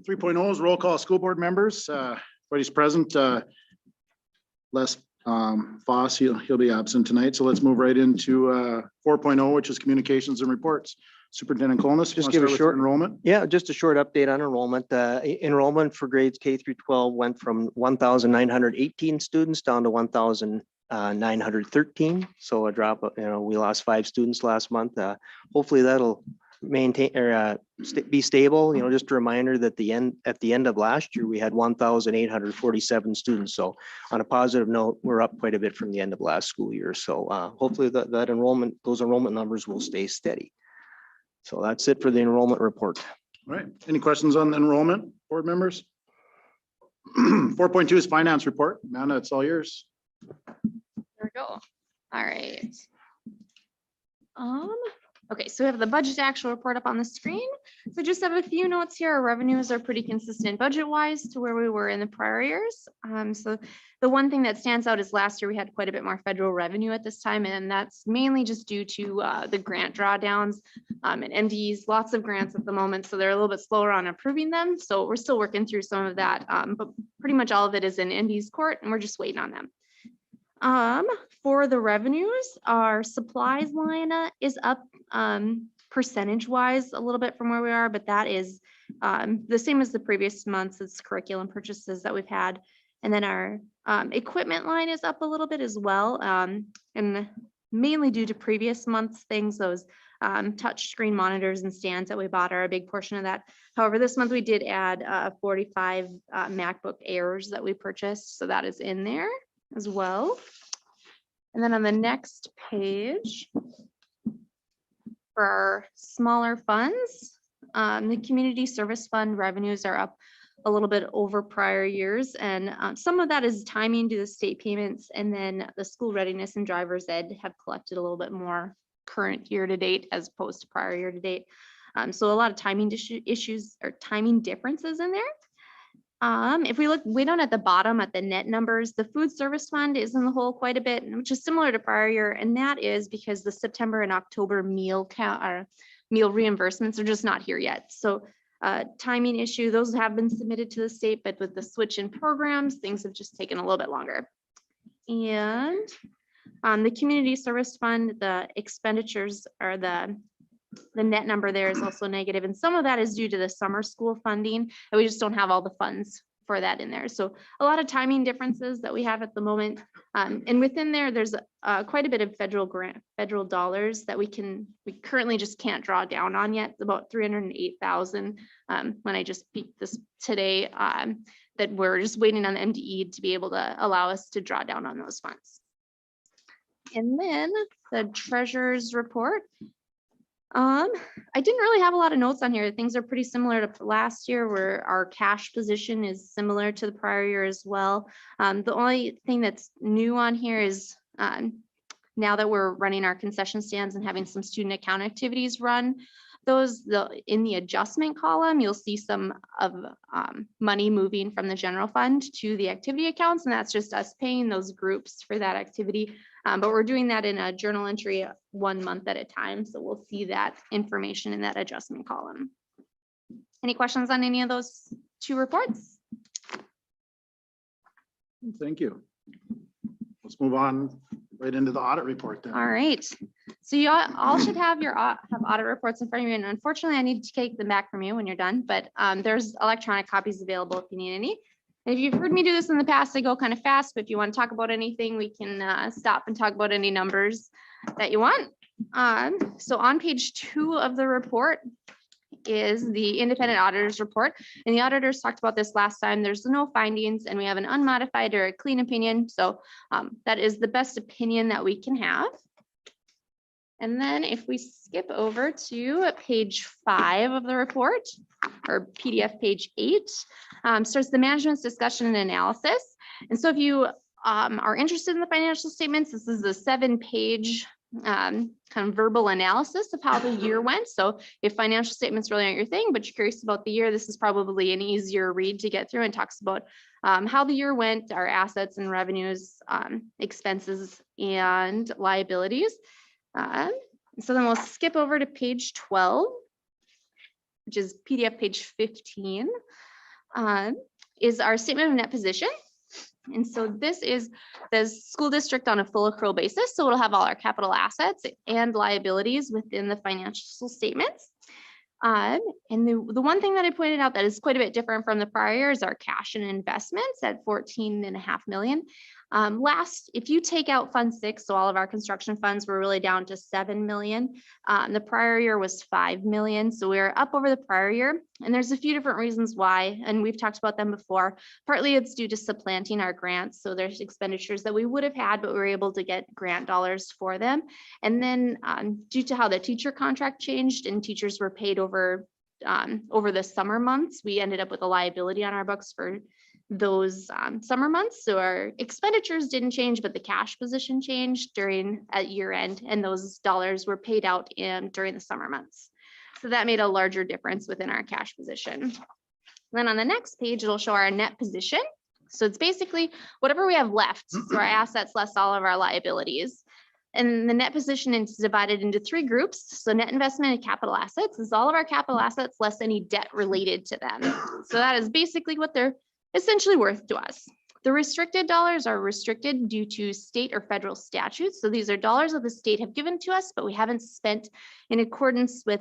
3.0 is roll call school board members. Everybody's present. Les Foss, he'll be absent tonight. So let's move right into 4.0, which is communications and reports. Superintendent Colness, just give a short enrollment. Yeah, just a short update on enrollment. Enrollment for grades K through 12 went from 1,918 students down to 1,913. So a drop. We lost 5 students last month. Hopefully that'll maintain or be stable. Just a reminder that at the end of last year we had 1,847 students. So on a positive note, we're up quite a bit from the end of last school year. So hopefully those enrollment numbers will stay steady. So that's it for the enrollment report. All right. Any questions on the enrollment, board members? 4.2 is finance report. Amanda, it's all yours. There we go. All right. Okay, so we have the budget actual report up on the screen. So just have a few notes here. Our revenues are pretty consistent budget-wise to where we were in the prior years. So the one thing that stands out is last year we had quite a bit more federal revenue at this time, and that's mainly just due to the grant drawdowns and MDEs, lots of grants at the moment, so they're a little bit slower on approving them. So we're still working through some of that, but pretty much all of it is in MDE's court, and we're just waiting on them. For the revenues, our supplies line is up percentage wise a little bit from where we are, but that is the same as the previous months. It's curriculum purchases that we've had. And then our equipment line is up a little bit as well, and mainly due to previous months things. Those touch screen monitors and stands that we bought are a big portion of that. However, this month we did add 45 MacBook Airs that we purchased, so that is in there as well. And then on the next page, for our smaller funds, the community service fund revenues are up a little bit over prior years, and some of that is timing due to state payments, and then the school readiness and driver's ed have collected a little bit more current year to date as opposed to prior year to date. So a lot of timing issues or timing differences in there. If we look way down at the bottom at the net numbers, the food service fund is in the hole quite a bit, which is similar to prior year, and that is because the September and October meal count or meal reimbursements are just not here yet. So timing issue, those have been submitted to the state, but with the switch in programs, things have just taken a little bit longer. And the community service fund, the expenditures or the net number there is also negative, and some of that is due to the summer school funding, and we just don't have all the funds for that in there. So a lot of timing differences that we have at the moment, and within there, there's quite a bit of federal dollars that we currently just can't draw down on yet. It's about 308,000 when I just peeked this today, that we're just waiting on the MDE to be able to allow us to draw down on those funds. And then the treasurer's report. I didn't really have a lot of notes on here. Things are pretty similar to last year, where our cash position is similar to the prior year as well. The only thing that's new on here is now that we're running our concession stands and having some student account activities run, in the adjustment column, you'll see some of money moving from the general fund to the activity accounts, and that's just us paying those groups for that activity. But we're doing that in a journal entry 1 month at a time, so we'll see that information in that adjustment column. Any questions on any of those 2 reports? Thank you. Let's move on right into the audit report then. All right. So you all should have your audit reports in front of you. And unfortunately, I need to take them back from you when you're done, but there's electronic copies available if you need any. And if you've heard me do this in the past, I go kind of fast, but if you want to talk about anything, we can stop and talk about any numbers that you want. So on page 2 of the report is the independent auditors report, and the auditors talked about this last time. There's no findings, and we have an unmodified or a clean opinion, so that is the best opinion that we can have. And then if we skip over to page 5 of the report, or PDF page 8, starts the management's discussion and analysis. And so if you are interested in the financial statements, this is a 7-page kind of verbal analysis of how the year went. So if financial statements really aren't your thing, but you're curious about the year, this is probably an easier read to get through, and talks about how the year went, our assets and revenues, expenses and liabilities. So then we'll skip over to page 12, which is PDF page 15. is our statement of net position. And so this is the school district on a full accrual basis. So it'll have all our capital assets and liabilities within the financial statements. And the one thing that I pointed out that is quite a bit different from the prior year is our cash and investments at 14.5 million. If you take out Fund 6, so all of our construction funds were really down to 7 million. The prior year was 5 million. So we're up over the prior year. And there's a few different reasons why, and we've talked about them before. Partly it's due to supplanting our grants. So there's expenditures that we would have had, but we were able to get grant dollars for them. And then due to how the teacher contract changed and teachers were paid over the summer months, we ended up with a liability on our books for those summer months. So our expenditures didn't change, but the cash position changed at year end, and those dollars were paid out during the summer months. So that made a larger difference within our cash position. Then on the next page, it'll show our net position. So it's basically whatever we have left, so our assets less all of our liabilities. And the net position is divided into 3 groups. So net investment and capital assets is all of our capital assets less any debt related to them. So that is basically what they're essentially worth to us. The restricted dollars are restricted due to state or federal statutes. So these are dollars that the state have given to us, but we haven't spent in accordance with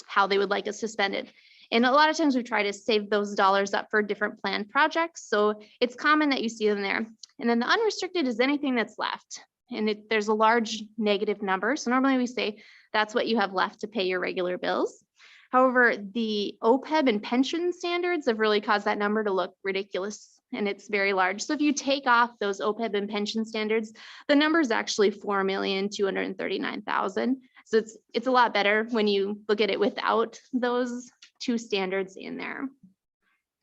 how they would like us to spend it. And a lot of times we try to save those dollars up for different planned projects. So it's common that you see them there. And then the unrestricted is anything that's left. And there's a large negative number. So normally we say that's what you have left to pay your regular bills. However, the OPEB and pension standards have really caused that number to look ridiculous, and it's very large. So if you take off those OPEB and pension standards, the number is actually 4,239,000. So it's a lot better when you look at it without those 2 standards in there.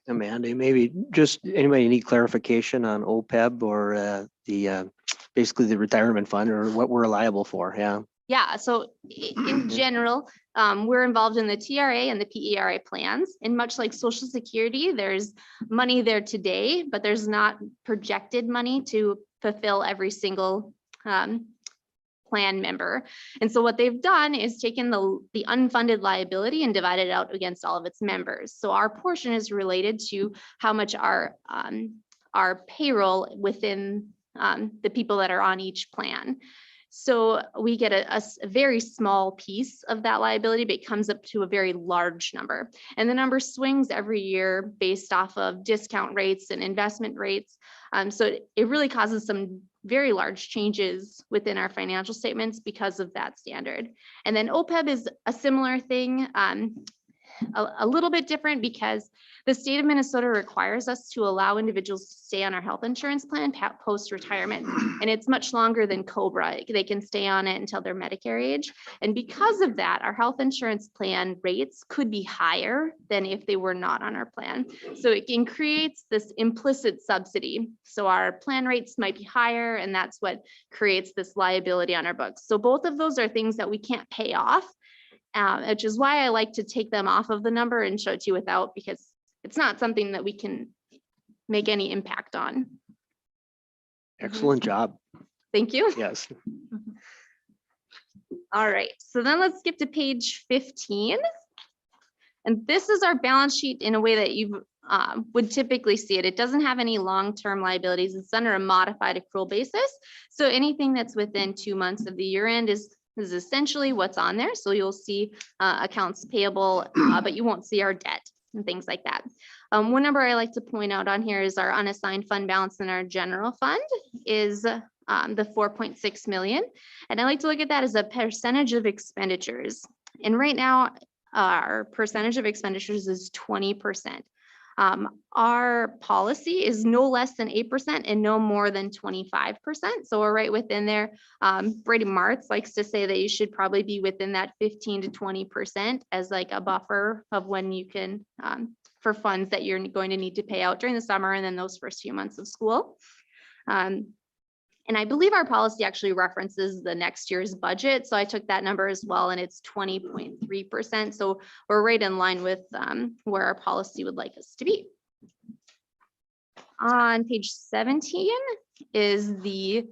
Amanda, maybe just anybody need clarification on OPEB or basically the retirement fund or what we're liable for? Yeah. Yeah, so in general, we're involved in the TRA and the PERA plans. And much like Social Security, there's money there today, but there's not projected money to fulfill every single plan member. And so what they've done is taken the unfunded liability and divided it out against all of its members. So our portion is related to how much our payroll within the people that are on each plan. So we get a very small piece of that liability, but it comes up to a very large number. And the number swings every year based off of discount rates and investment rates. So it really causes some very large changes within our financial statements because of that standard. And then OPEB is a similar thing. A little bit different because the state of Minnesota requires us to allow individuals to stay on our health insurance plan post-retirement. And it's much longer than COBRA. They can stay on it until their Medicare age. And because of that, our health insurance plan rates could be higher than if they were not on our plan. So it creates this implicit subsidy. So our plan rates might be higher, and that's what creates this liability on our books. So both of those are things that we can't pay off. Which is why I like to take them off of the number and show it to you without, because it's not something that we can make any impact on. Excellent job. Thank you. Yes. All right, so then let's skip to page 15. And this is our balance sheet in a way that you would typically see it. It doesn't have any long-term liabilities. It's under a modified accrual basis. So anything that's within 2 months of the year end is essentially what's on there. So you'll see accounts payable, but you won't see our debt and things like that. One number I like to point out on here is our unassigned fund balance in our general fund is the 4.6 million. And I like to look at that as a percentage of expenditures. And right now, our percentage of expenditures is 20%. Our policy is no less than 8% and no more than 25%. So we're right within there. Brady Martz likes to say that you should probably be within that 15 to 20% as like a buffer of when you can, for funds that you're going to need to pay out during the summer and then those first few months of school. And I believe our policy actually references the next year's budget. So I took that number as well, and it's 20.3%. So we're right in line with where our policy would like us to be. On page 17 is the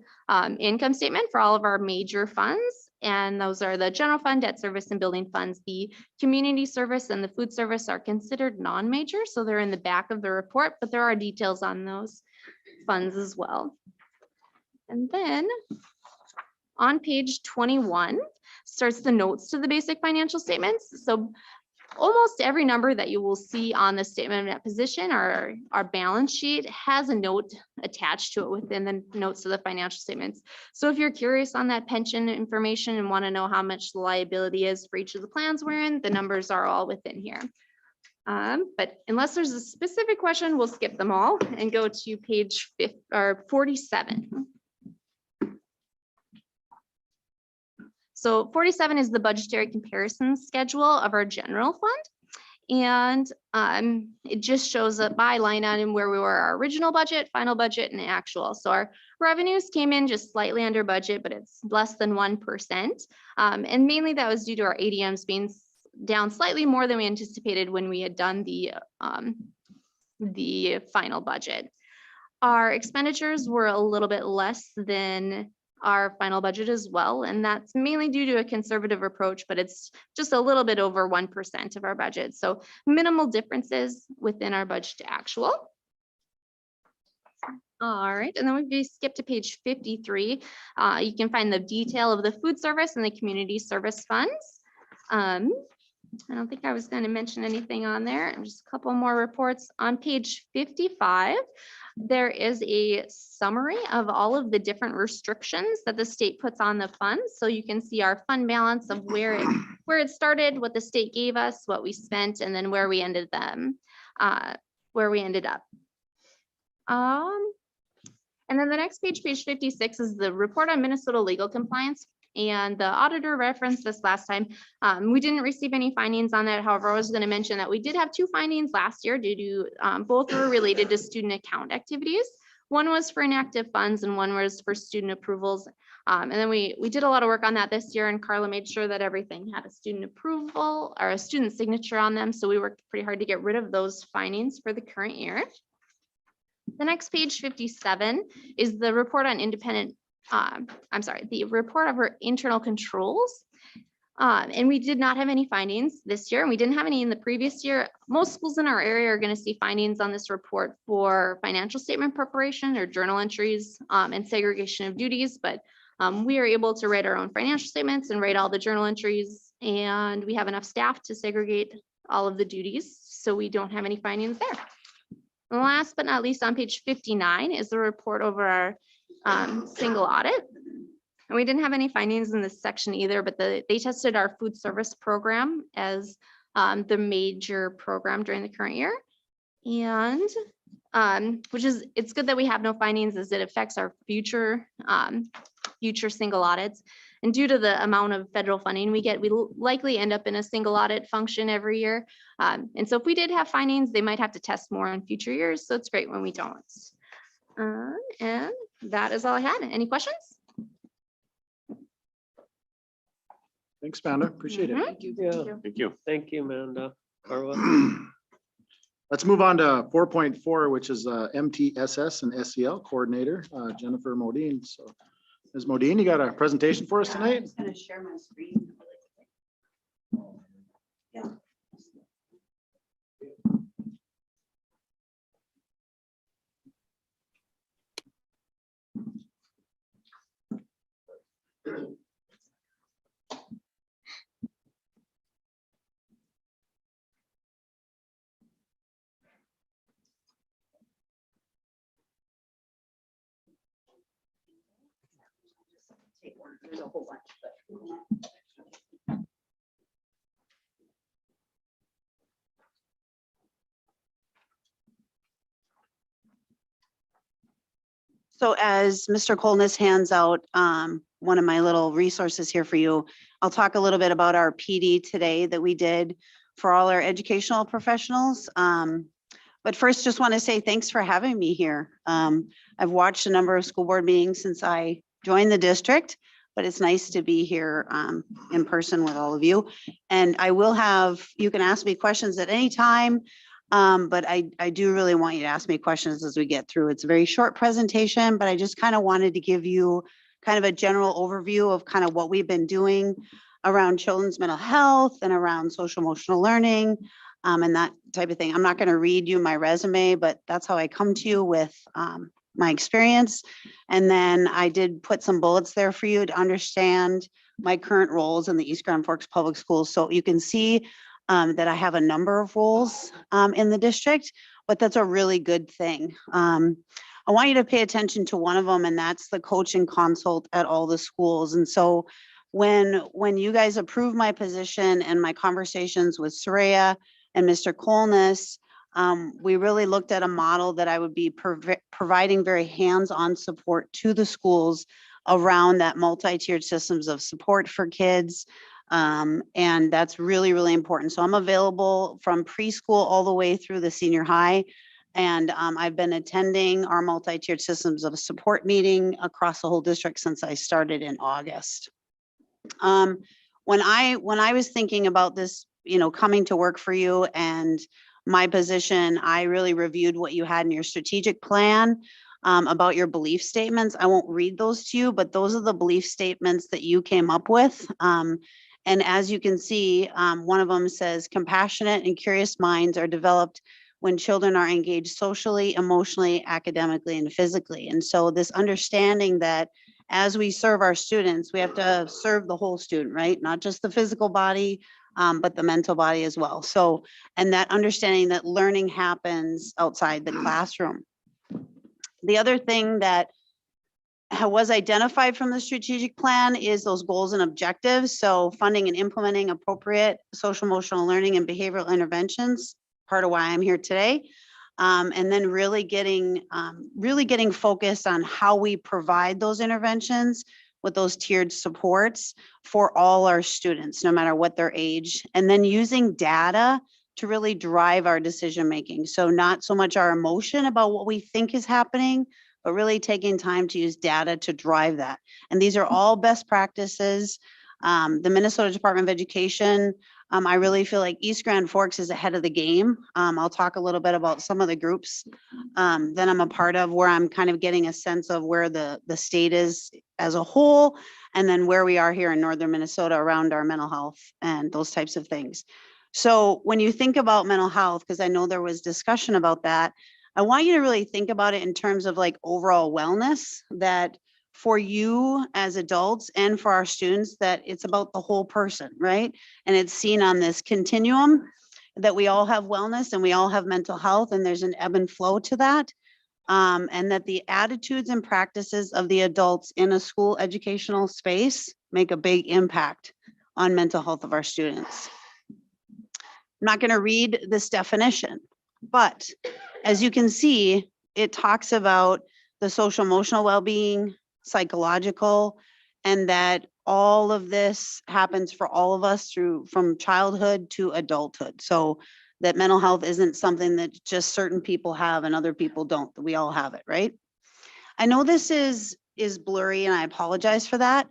income statement for all of our major funds. And those are the general fund, debt service, and building funds. The community service and the food service are considered non-major, so they're in the back of the report, but there are details on those funds as well. And then on page 21 starts the notes to the basic financial statements. So almost every number that you will see on the statement of net position or our balance sheet has a note attached to it within the notes to the financial statements. So if you're curious on that pension information and want to know how much the liability is for each of the plans we're in, the numbers are all within here. But unless there's a specific question, we'll skip them all and go to page 47. So 47 is the budgetary comparison schedule of our general fund. And it just shows up by line item where we were our original budget, final budget, and actual. So our revenues came in just slightly under budget, but it's less than 1%. And mainly that was due to our ADMs being down slightly more than we anticipated when we had done the final budget. Our expenditures were a little bit less than our final budget as well, and that's mainly due to a conservative approach, but it's just a little bit over 1% of our budget. So minimal differences within our budget to actual. All right, and then we skip to page 53. You can find the detail of the food service and the community service funds. I don't think I was going to mention anything on there. Just a couple more reports. On page 55, there is a summary of all of the different restrictions that the state puts on the funds. So you can see our fund balance of where it started, what the state gave us, what we spent, and then where we ended up. And then the next page, page 56, is the report on Minnesota legal compliance. And the auditor referenced this last time. We didn't receive any findings on that. However, I was going to mention that we did have 2 findings last year due to both were related to student account activities. One was for inactive funds and one was for student approvals. And then we did a lot of work on that this year, and Carla made sure that everything had a student approval or a student signature on them. So we worked pretty hard to get rid of those findings for the current year. The next page 57 is the report on the report of our internal controls. And we did not have any findings this year, and we didn't have any in the previous year. Most schools in our area are going to see findings on this report for financial statement preparation or journal entries and segregation of duties, but we are able to write our own financial statements and write all the journal entries, and we have enough staff to segregate all of the duties, so we don't have any findings there. And last but not least, on page 59 is the report over our single audit. And we didn't have any findings in this section either, but they tested our food service program as the major program during the current year. And it's good that we have no findings as it affects our future single audits. And due to the amount of federal funding we get, we likely end up in a single audit function every year. And so if we did have findings, they might have to test more in future years. So it's great when we don't. And that is all I had. Any questions? Thanks, Amanda. Appreciate it. Thank you. Yeah, Thank you. thank you, Amanda. Carla. Let's move on to 4.4, which is MTSS and SEL coordinator, Jennifer Modine. So Ms. Modine, you got a presentation for us tonight? I'm just going to share my screen. Yeah. Take one. There's a whole bunch, but. So as Mr. Colness hands out one of my little resources here for you, I'll talk a little bit about our PD today that we did for all our educational professionals. But first, just want to say thanks for having me here. I've watched a number of school board meetings since I joined the district, but it's nice to be here in person with all of you. And I will have, you can ask me questions at any time. But I do really want you to ask me questions as we get through. It's a very short presentation, but I just kind of wanted to give you kind of a general overview of kind of what we've been doing around children's mental health and around social emotional learning, and that type of thing. I'm not going to read you my resume, but that's how I come to you with my experience. And then I did put some bullets there for you to understand my current roles in the East Grand Forks Public Schools. So you can see that I have a number of roles in the district, but that's a really good thing. I want you to pay attention to one of them, and that's the coach and consult at all the schools. And so when you guys approve my position and my conversations with Soraya and Mr. Colness, we really looked at a model that I would be providing very hands-on support to the schools around that multi-tiered systems of support for kids. And that's really, really important. So I'm available from preschool all the way through the senior high. And I've been attending our multi-tiered systems of support meeting across the whole district since I started in August. When I was thinking about this, coming to work for you and my position, I really reviewed what you had in your strategic plan about your belief statements. I won't read those to you, but those are the belief statements that you came up with. And as you can see, one of them says compassionate and curious minds are developed when children are engaged socially, emotionally, academically, and physically. And so this understanding that as we serve our students, we have to serve the whole student, right? Not just the physical body, but the mental body as well. So, and that understanding that learning happens outside the classroom. The other thing that was identified from the strategic plan is those goals and objectives. So funding and implementing appropriate social emotional learning and behavioral interventions, part of why I'm here today. And then really getting focused on how we provide those interventions with those tiered supports for all our students, no matter what their age, and then using data to really drive our decision making. So not so much our emotion about what we think is happening, but really taking time to use data to drive that. And these are all best practices. The Minnesota Department of Education, I really feel like East Grand Forks is ahead of the game. I'll talk a little bit about some of the groups that I'm a part of, where I'm kind of getting a sense of where the state is as a whole, and then where we are here in northern Minnesota around our mental health and those types of things. So when you think about mental health, because I know there was discussion about that, I want you to really think about it in terms of like overall wellness, that for you as adults and for our students, that it's about the whole person, right? And it's seen on this continuum that we all have wellness and we all have mental health, and there's an ebb and flow to that. And that the attitudes and practices of the adults in a school educational space make a big impact on mental health of our students. I'm not going to read this definition, but as you can see, it talks about the social emotional well-being, psychological, and that all of this happens for all of us from childhood to adulthood. So that mental health isn't something that just certain people have and other people don't, that we all have it, right? I know this is blurry and I apologize for that.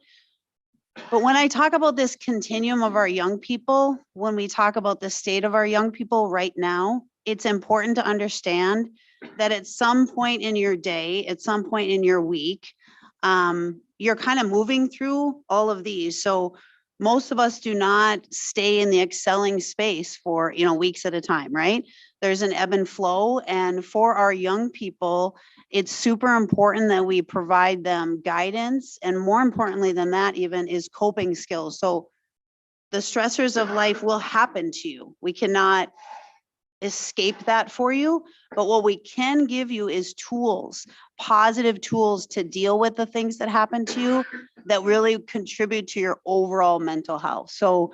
But when I talk about this continuum of our young people, when we talk about the state of our young people right now, it's important to understand that at some point in your day, at some point in your week, you're kind of moving through all of these. So most of us do not stay in the excelling space for, weeks at a time, right? There's an ebb and flow. And for our young people, it's super important that we provide them guidance. And more importantly than that, even, is coping skills. So the stressors of life will happen to you. We cannot escape that for you, but what we can give you is tools, positive tools to deal with the things that happen to you that really contribute to your overall mental health. So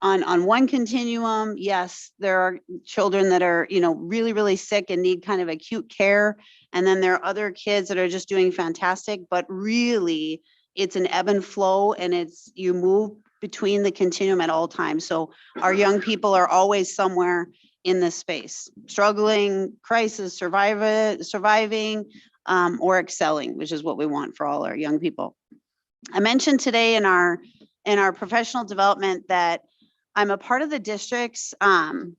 on one continuum, yes, there are children that are, really, really sick and need kind of acute care. And then there are other kids that are just doing fantastic, but really it's an ebb and flow, and you move between the continuum at all times. So our young people are always somewhere in this space, struggling, crisis, surviving, or excelling, which is what we want for all our young people. I mentioned today in our professional development that I'm a part of the district's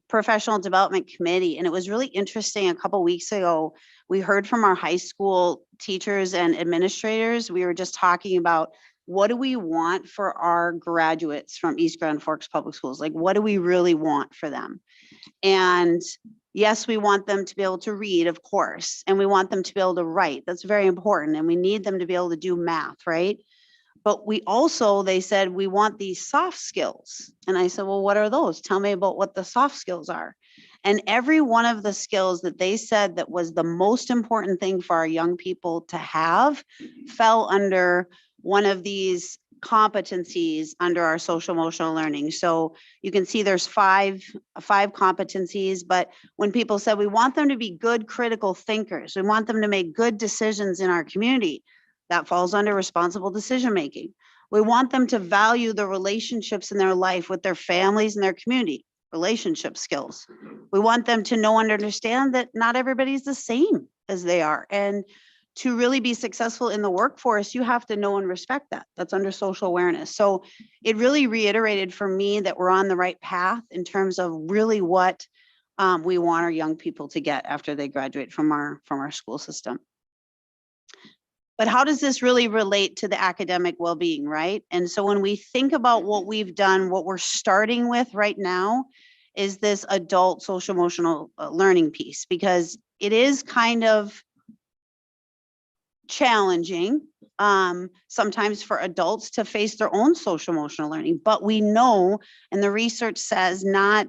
professional development committee, and it was really interesting. A couple weeks ago, we heard from our high school teachers and administrators. We were just talking about what do we want for our graduates from East Grand Forks Public Schools? Like, what do we really want for them? And yes, we want them to be able to read, of course, and we want them to be able to write. That's very important. And we need them to be able to do math, right? But we also, they said, we want these soft skills. And I said, well, what are those? Tell me about what the soft skills are. And every one of the skills that they said that was the most important thing for our young people to have fell under one of these competencies under our social emotional learning. So you can see there's five competencies, but when people said we want them to be good critical thinkers, we want them to make good decisions in our community, that falls under responsible decision making. We want them to value the relationships in their life with their families and their community, relationship skills. We want them to know and understand that not everybody's the same as they are. And to really be successful in the workforce, you have to know and respect that. That's under social awareness. So it really reiterated for me that we're on the right path in terms of really what we want our young people to get after they graduate from our school system. But how does this really relate to the academic well-being, right? And so when we think about what we've done, what we're starting with right now is this adult social emotional learning piece, because it is kind of challenging sometimes for adults to face their own social emotional learning. But we know, and the research says, not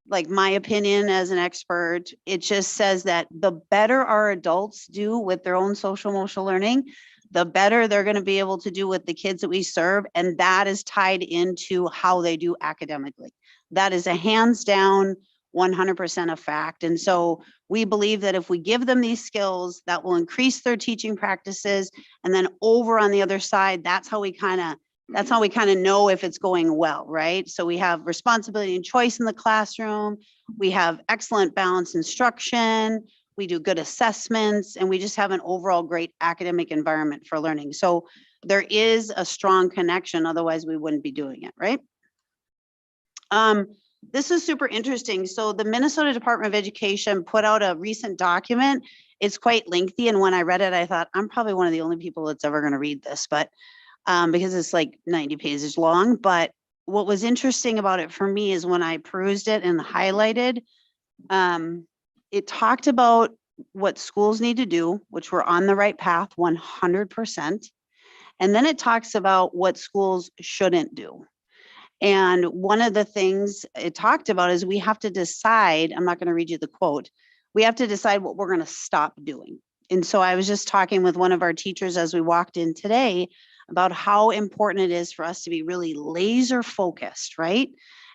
like my opinion as an expert, it just says that the better our adults do with their own social emotional learning, the better they're going to be able to do with the kids that we serve. And that is tied into how they do academically. That is a hands down 100% a fact. And so we believe that if we give them these skills, that will increase their teaching practices. And then over on the other side, that's how we kind of know if it's going well, right? So we have responsibility and choice in the classroom. We have excellent balanced instruction. We do good assessments, and we just have an overall great academic environment for learning. So there is a strong connection, otherwise we wouldn't be doing it, right? This is super interesting. So the Minnesota Department of Education put out a recent document. It's quite lengthy, and when I read it, I thought, I'm probably one of the only people that's ever going to read this, but because it's like 90 pages long. But what was interesting about it for me is when I perused it and highlighted, it talked about what schools need to do, which we're on the right path 100%. And then it talks about what schools shouldn't do. And one of the things it talked about is we have to decide, I'm not going to read you the quote, we have to decide what we're going to stop doing. And so I was just talking with one of our teachers as we walked in today about how important it is for us to be really laser focused, right?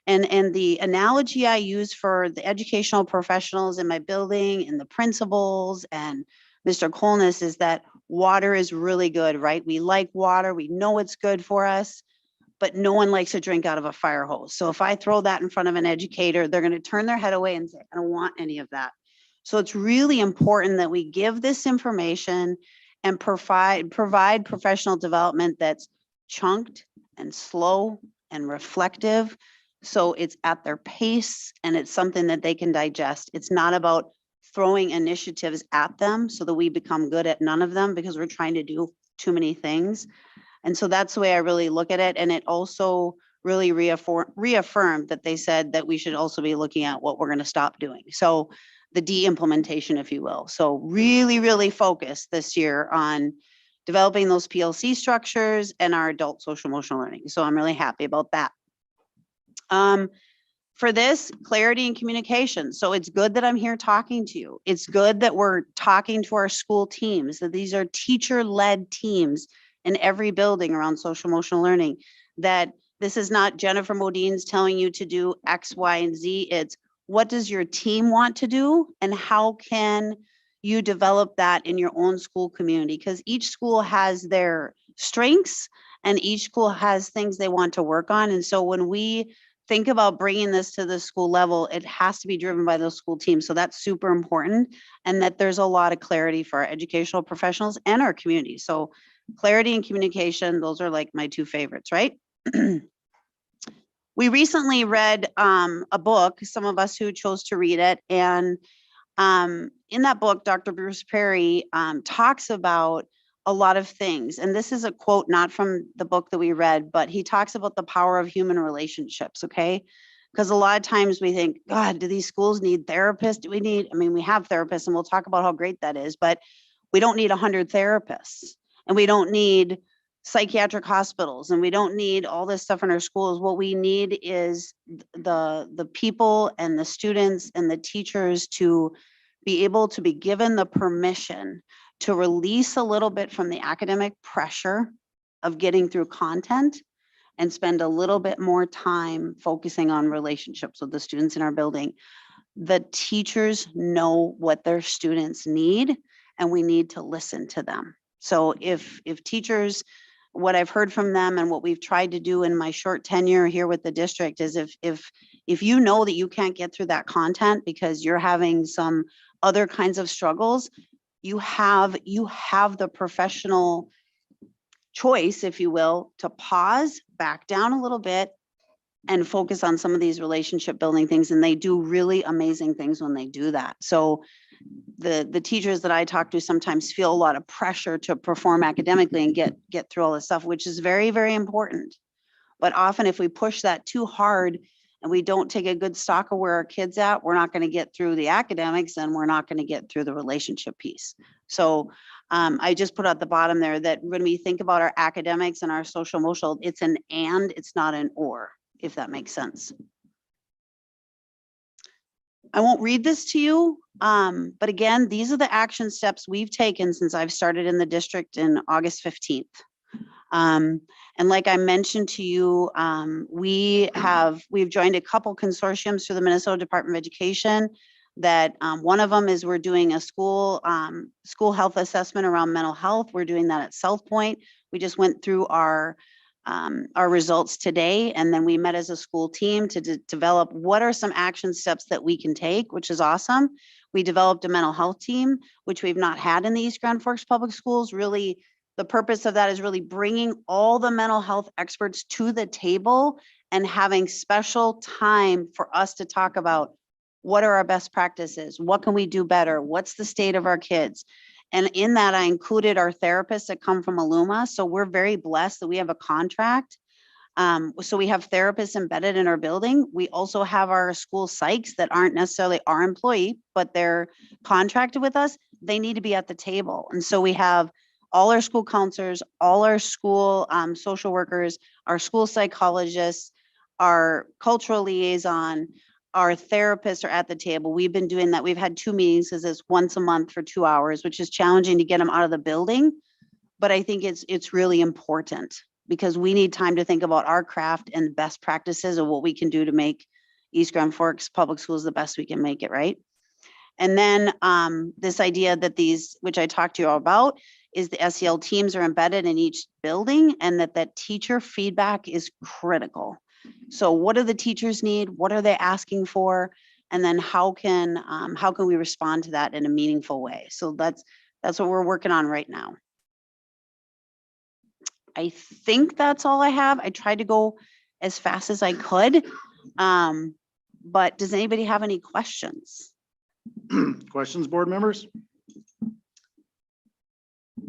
And the analogy I use for the educational professionals in my building and the principals and Mr. Kolness is that water is really good, right? We like water, we know it's good for us, but no one likes to drink out of a fire hose. So if I throw that in front of an educator, they're going to turn their head away and say, I don't want any of that. So it's really important that we give this information and provide professional development that's chunked and slow and reflective. So it's at their pace and it's something that they can digest. It's not about throwing initiatives at them so that we become good at none of them because we're trying to do too many things. And so that's the way I really look at it. And it also really reaffirmed that they said that we should also be looking at what we're going to stop doing. So the de-implementation, if you will. So really, really focused this year on developing those PLC structures and our adult social emotional learning. So I'm really happy about that. For this, clarity and communication. So it's good that I'm here talking to you. It's good that we're talking to our school teams, that these are teacher-led teams in every building around social emotional learning, that this is not Jennifer Modine's telling you to do X, Y, and Z. It's what does your team want to do and how can you develop that in your own school community? Because each school has their strengths and each school has things they want to work on. And so when we think about bringing this to the school level, it has to be driven by those school teams. So that's super important, and that there's a lot of clarity for our educational professionals and our community. So clarity and communication, those are like my two favorites, right? We recently read a book, some of us who chose to read it, and in that book, Dr. Bruce Perry talks about a lot of things. And this is a quote not from the book that we read, but he talks about the power of human relationships, okay? Because a lot of times we think, God, do these schools need therapists? Do we need, I mean, we have therapists and we'll talk about how great that is, but we don't need 100 therapists and we don't need psychiatric hospitals and we don't need all this stuff in our schools. What we need is the people and the students and the teachers to be able to be given the permission to release a little bit from the academic pressure of getting through content and spend a little bit more time focusing on relationships with the students in our building. The teachers know what their students need and we need to listen to them. So if teachers, what I've heard from them and what we've tried to do in my short tenure here with the district is if you know that you can't get through that content because you're having some other kinds of struggles, you have the professional choice, if you will, to pause, back down a little bit and focus on some of these relationship building things. And they do really amazing things when they do that. So the teachers that I talk to sometimes feel a lot of pressure to perform academically and get through all this stuff, which is very, very important. But often if we push that too hard and we don't take a good stock of where our kids at, we're not going to get through the academics and we're not going to get through the relationship piece. So I just put at the bottom there that when we think about our academics and our social emotional, it's an and, it's not an or, if that makes sense. I won't read this to you, but again, these are the action steps we've taken since I've started in the district in August 15th. And like I mentioned to you, we've joined a couple consortiums through the Minnesota Department of Education that one of them is we're doing a school health assessment around mental health. We're doing that at South Point. We just went through our results today, and then we met as a school team to develop what are some action steps that we can take, which is awesome. We developed a mental health team, which we've not had in the East Grand Forks Public Schools. Really, the purpose of that is really bringing all the mental health experts to the table and having special time for us to talk about what are our best practices, what can we do better, what's the state of our kids. And in that, I included our therapists that come from Aluma. So we're very blessed that we have a contract. So we have therapists embedded in our building. We also have our school psychs that aren't necessarily our employee, but they're contracted with us. They need to be at the table. And so we have all our school counselors, all our school social workers, our school psychologists, our cultural liaison, our therapists are at the table. We've been doing that. We've had 2 meetings because it's once a month for 2 hours, which is challenging to get them out of the building. But I think it's really important because we need time to think about our craft and best practices of what we can do to make East Grand Forks Public Schools the best we can make it, right? And then this idea that these, which I talked to you all about, is the SEL teams are embedded in each building and that teacher feedback is critical. So what do the teachers need? What are they asking for? And then how can we respond to that in a meaningful way? So that's what we're working on right now. I think that's all I have. I tried to go as fast as I could. But does anybody have any questions? Questions, board members?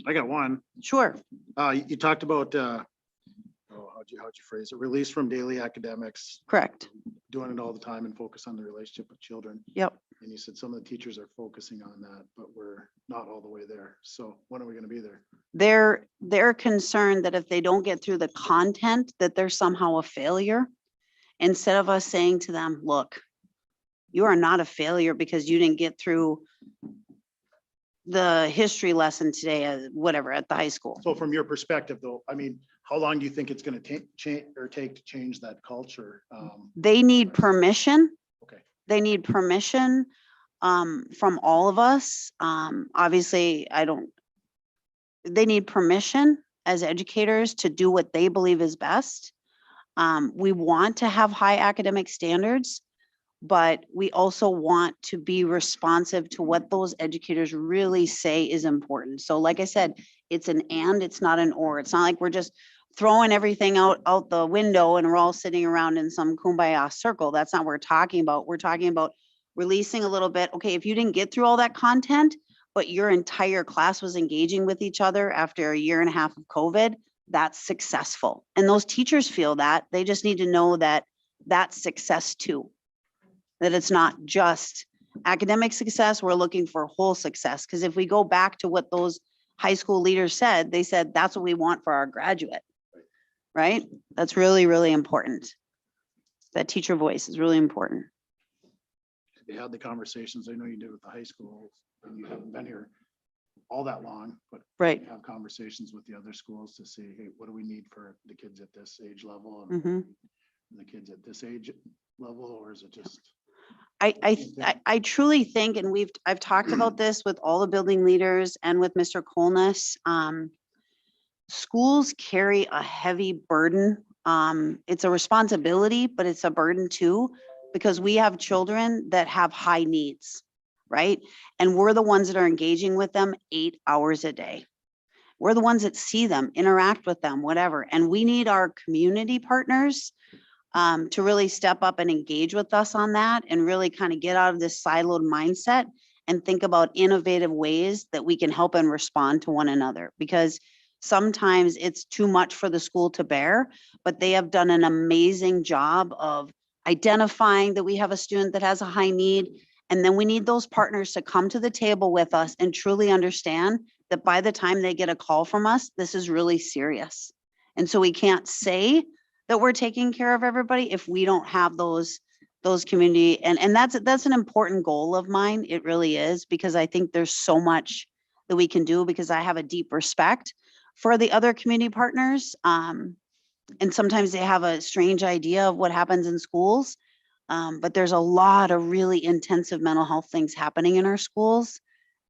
I got one. Sure. You talked about, how'd you phrase it? Release from daily academics, Correct. doing it all the time and focus on the relationship with children. Yep. And you said some of the teachers are focusing on that, but we're not all the way there. So when are we going to be there? They're concerned that if they don't get through the content, that they're somehow a failure. Instead of us saying to them, look, you are not a failure because you didn't get through the history lesson today, whatever, at the high school. So from your perspective though, I mean, how long do you think it's going to take to change that culture? They need permission. Okay. They need permission from all of us. Obviously, they need permission as educators to do what they believe is best. We want to have high academic standards, but we also want to be responsive to what those educators really say is important. So like I said, it's an and, it's not an or. It's not like we're just throwing everything out the window and we're all sitting around in some kumbaya circle. That's not what we're talking about. We're talking about releasing a little bit. Okay, if you didn't get through all that content, but your entire class was engaging with each other after a year and a half of COVID, that's successful. And those teachers feel that. They just need to know that that's success too. That it's not just academic success, we're looking for whole success. Because if we go back to what those high school leaders said, they said, that's what we want for our graduate, right? That's really, really important. That teacher voice is really important. They had the conversations I know you did with the high schools, and you haven't been here all that long, but Right. have conversations with the other schools to see, hey, what do we need for the kids at this age level Mm-hmm. and the kids at this age level, or is it just? I truly think, and I've talked about this with all the building leaders and with Mr. Colness. Schools carry a heavy burden. It's a responsibility, but it's a burden too, because we have children that have high needs, right? And we're the ones that are engaging with them 8 hours a day. We're the ones that see them, interact with them, whatever. And we need our community partners to really step up and engage with us on that and really kind of get out of this siloed mindset and think about innovative ways that we can help and respond to one another. Because sometimes it's too much for the school to bear, but they have done an amazing job of identifying that we have a student that has a high need. And then we need those partners to come to the table with us and truly understand that by the time they get a call from us, this is really serious. And so we can't say that we're taking care of everybody if we don't have those community, and that's an important goal of mine. It really is, because I think there's so much that we can do, because I have a deep respect for the other community partners. And sometimes they have a strange idea of what happens in schools. But there's a lot of really intensive mental health things happening in our schools.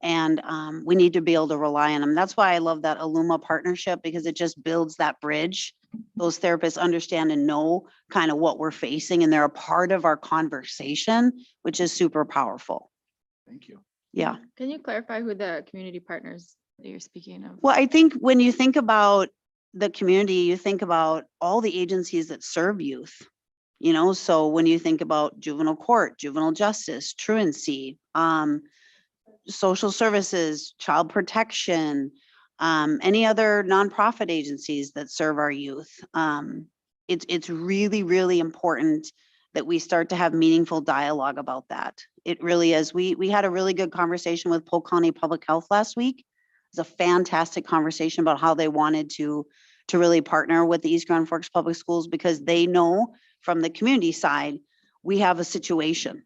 And we need to be able to rely on them. That's why I love that Aluma partnership, because it just builds that bridge. Those therapists understand and know kind of what we're facing, and they're a part of our conversation, which is super powerful. Thank you. Yeah. Can you clarify who the community partners that you're speaking of? Well, I think when you think about the community, you think about all the agencies that serve youth. You know, so when you think about juvenile court, juvenile justice, truancy, social services, child protection, any other nonprofit agencies that serve our youth. It's really, really important that we start to have meaningful dialogue about that. It really is. We had a really good conversation with Polk County Public Health last week. It was a fantastic conversation about how they wanted to really partner with the East Grand Forks Public Schools, because they know from the community side, we have a situation,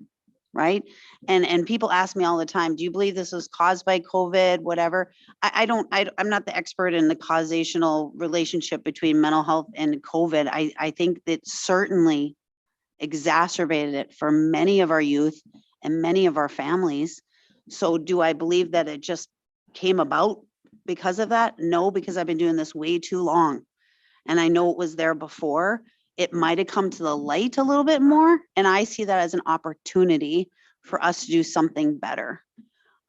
right? And people ask me all the time, do you believe this was caused by COVID, whatever? I'm not the expert in the causational relationship between mental health and COVID. I think that certainly exacerbated it for many of our youth and many of our families. So do I believe that it just came about because of that? No, because I've been doing this way too long. And I know it was there before. It might have come to the light a little bit more. And I see that as an opportunity for us to do something better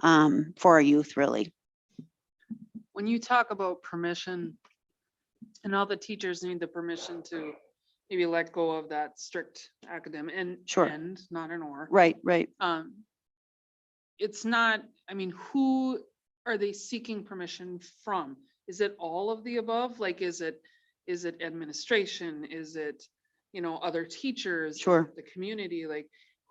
for our youth, really. When you talk about permission, and all the teachers need the permission to maybe let go of that strict academic and Sure. and not an or. Right. It's not, I mean, who are they seeking permission from? Is it all of the above? Like, is it administration? Is it, other teachers? Sure. The community? Like,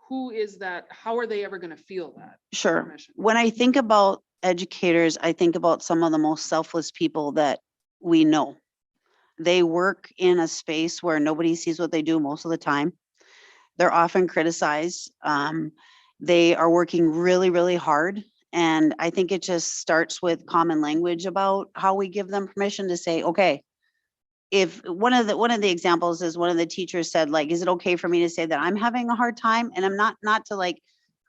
who is that? How are they ever going to feel that? Sure. Permission? When I think about educators, I think about some of the most selfless people that we know. They work in a space where nobody sees what they do most of the time. They're often criticized. They are working really, really hard. And I think it just starts with common language about how we give them permission to say, okay, if one of the examples is one of the teachers said, like, is it okay for me to say that I'm having a hard time? And I'm not to like,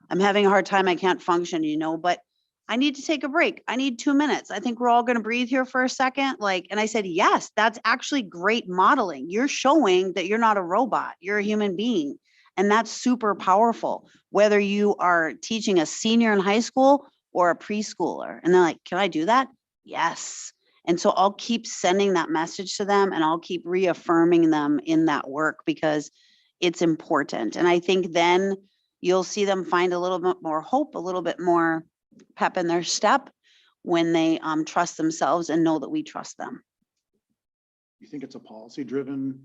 I'm having a hard time, I can't function, but I need to take a break. I need 2 minutes. I think we're all going to breathe here for a second. And I said, yes, that's actually great modeling. You're showing that you're not a robot, you're a human being. And that's super powerful, whether you are teaching a senior in high school or a preschooler. And they're like, can I do that? Yes. And so I'll keep sending that message to them and I'll keep reaffirming them in that work because it's important. And I think then you'll see them find a little bit more hope, a little bit more pep in their step when they trust themselves and know that we trust them. You think it's a policy driven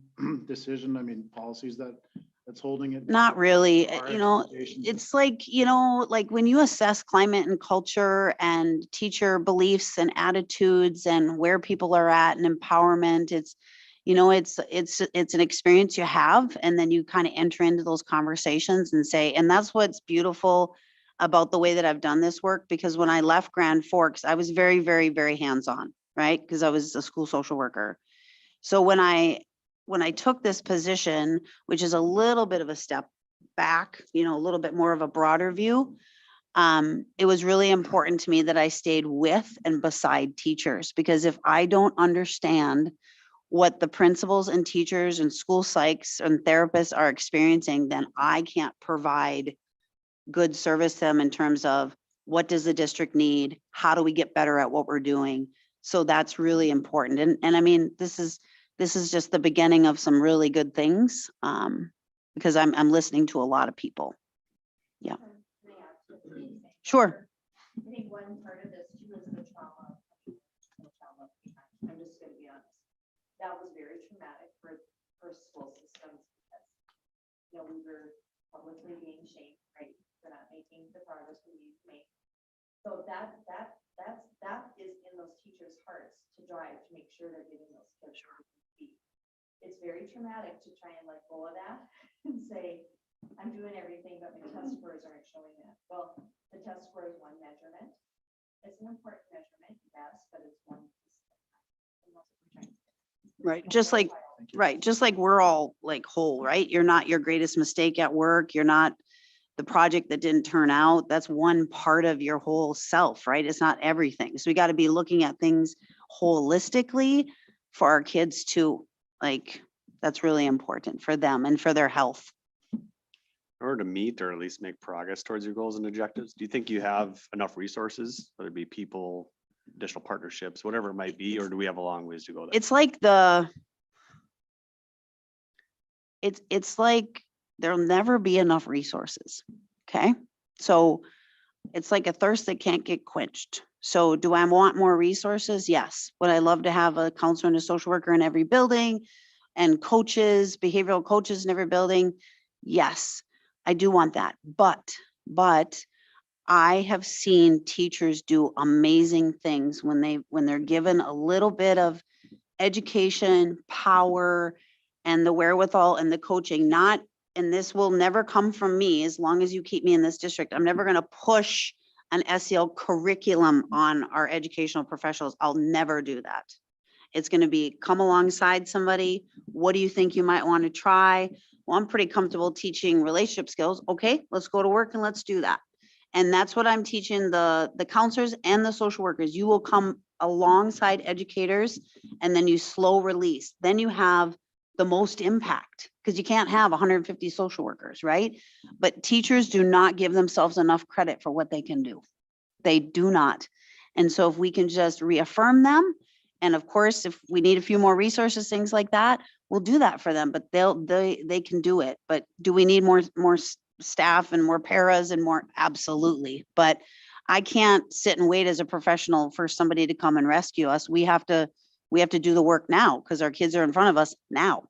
decision? I mean, policies that's holding it? Not really, Our you know, expectations? it's like, you know, like when you assess climate and culture and teacher beliefs and attitudes and where people are at and empowerment, it's, you know, it's an experience you have, and then you kind of enter into those conversations and say, and that's what's beautiful about the way that I've done this work, because when I left Grand Forks, I was very, very, very hands-on, right? Because I was a school social worker. So when I took this position, which is a little bit of a step back, you know, a little bit more of a broader view, it was really important to me that I stayed with and beside teachers, because if I don't understand what the principals and teachers and school psychs and therapists are experiencing, then I can't provide good service to them in terms of what does the district need? How do we get better at what we're doing? So that's really important. And I mean, this is just the beginning of some really good things, because I'm listening to a lot of people. Yeah. Sure. I think one part of this too is the trauma. I'm just gonna be honest. That was very traumatic for school systems because, you know, we were publicly being shamed, right, for not making the progress we need to make. So that is in those teachers' hearts to drive to make sure they're getting those kids. It's very traumatic to try and let go of that and say, I'm doing everything, but my test scores aren't showing that. Well, the test score is one measurement. It's an important measurement, yes, but it's one. Right. Just like, right. Just like we're all like whole, right? You're not your greatest mistake at work. You're not the project that didn't turn out. That's one part of your whole self, right? It's not everything. So we got to be looking at things holistically for our kids too. Like, that's really important for them and for their health. In order to meet or at least make progress towards your goals and objectives, do you think you have enough resources, whether it be people, additional partnerships, whatever it might be, or do we have a long ways to go there? It's like it's like there'll never be enough resources. Okay. So it's like a thirst that can't get quenched. So do I want more resources? Yes. Would I love to have a counselor and a social worker in every building and coaches, behavioral coaches in every building? Yes, I do want that. But I have seen teachers do amazing things when they're given a little bit of education, power, and the wherewithal and the coaching. Not, and this will never come from me as long as you keep me in this district. I'm never going to push an SEL curriculum on our educational professionals. I'll never do that. It's going to be come alongside somebody. What do you think you might want to try? Well, I'm pretty comfortable teaching relationship skills. Okay, let's go to work and let's do that. And that's what I'm teaching the counselors and the social workers. You will come alongside educators and then you slow release. Then you have the most impact, because you can't have 150 social workers, right? But teachers do not give themselves enough credit for what they can do. They do not. And so if we can just reaffirm them, and of course, if we need a few more resources, things like that, we'll do that for them, but they can do it. But do we need more staff and more paras and more? Absolutely. But I can't sit and wait as a professional for somebody to come and rescue us. We have to do the work now because our kids are in front of us now,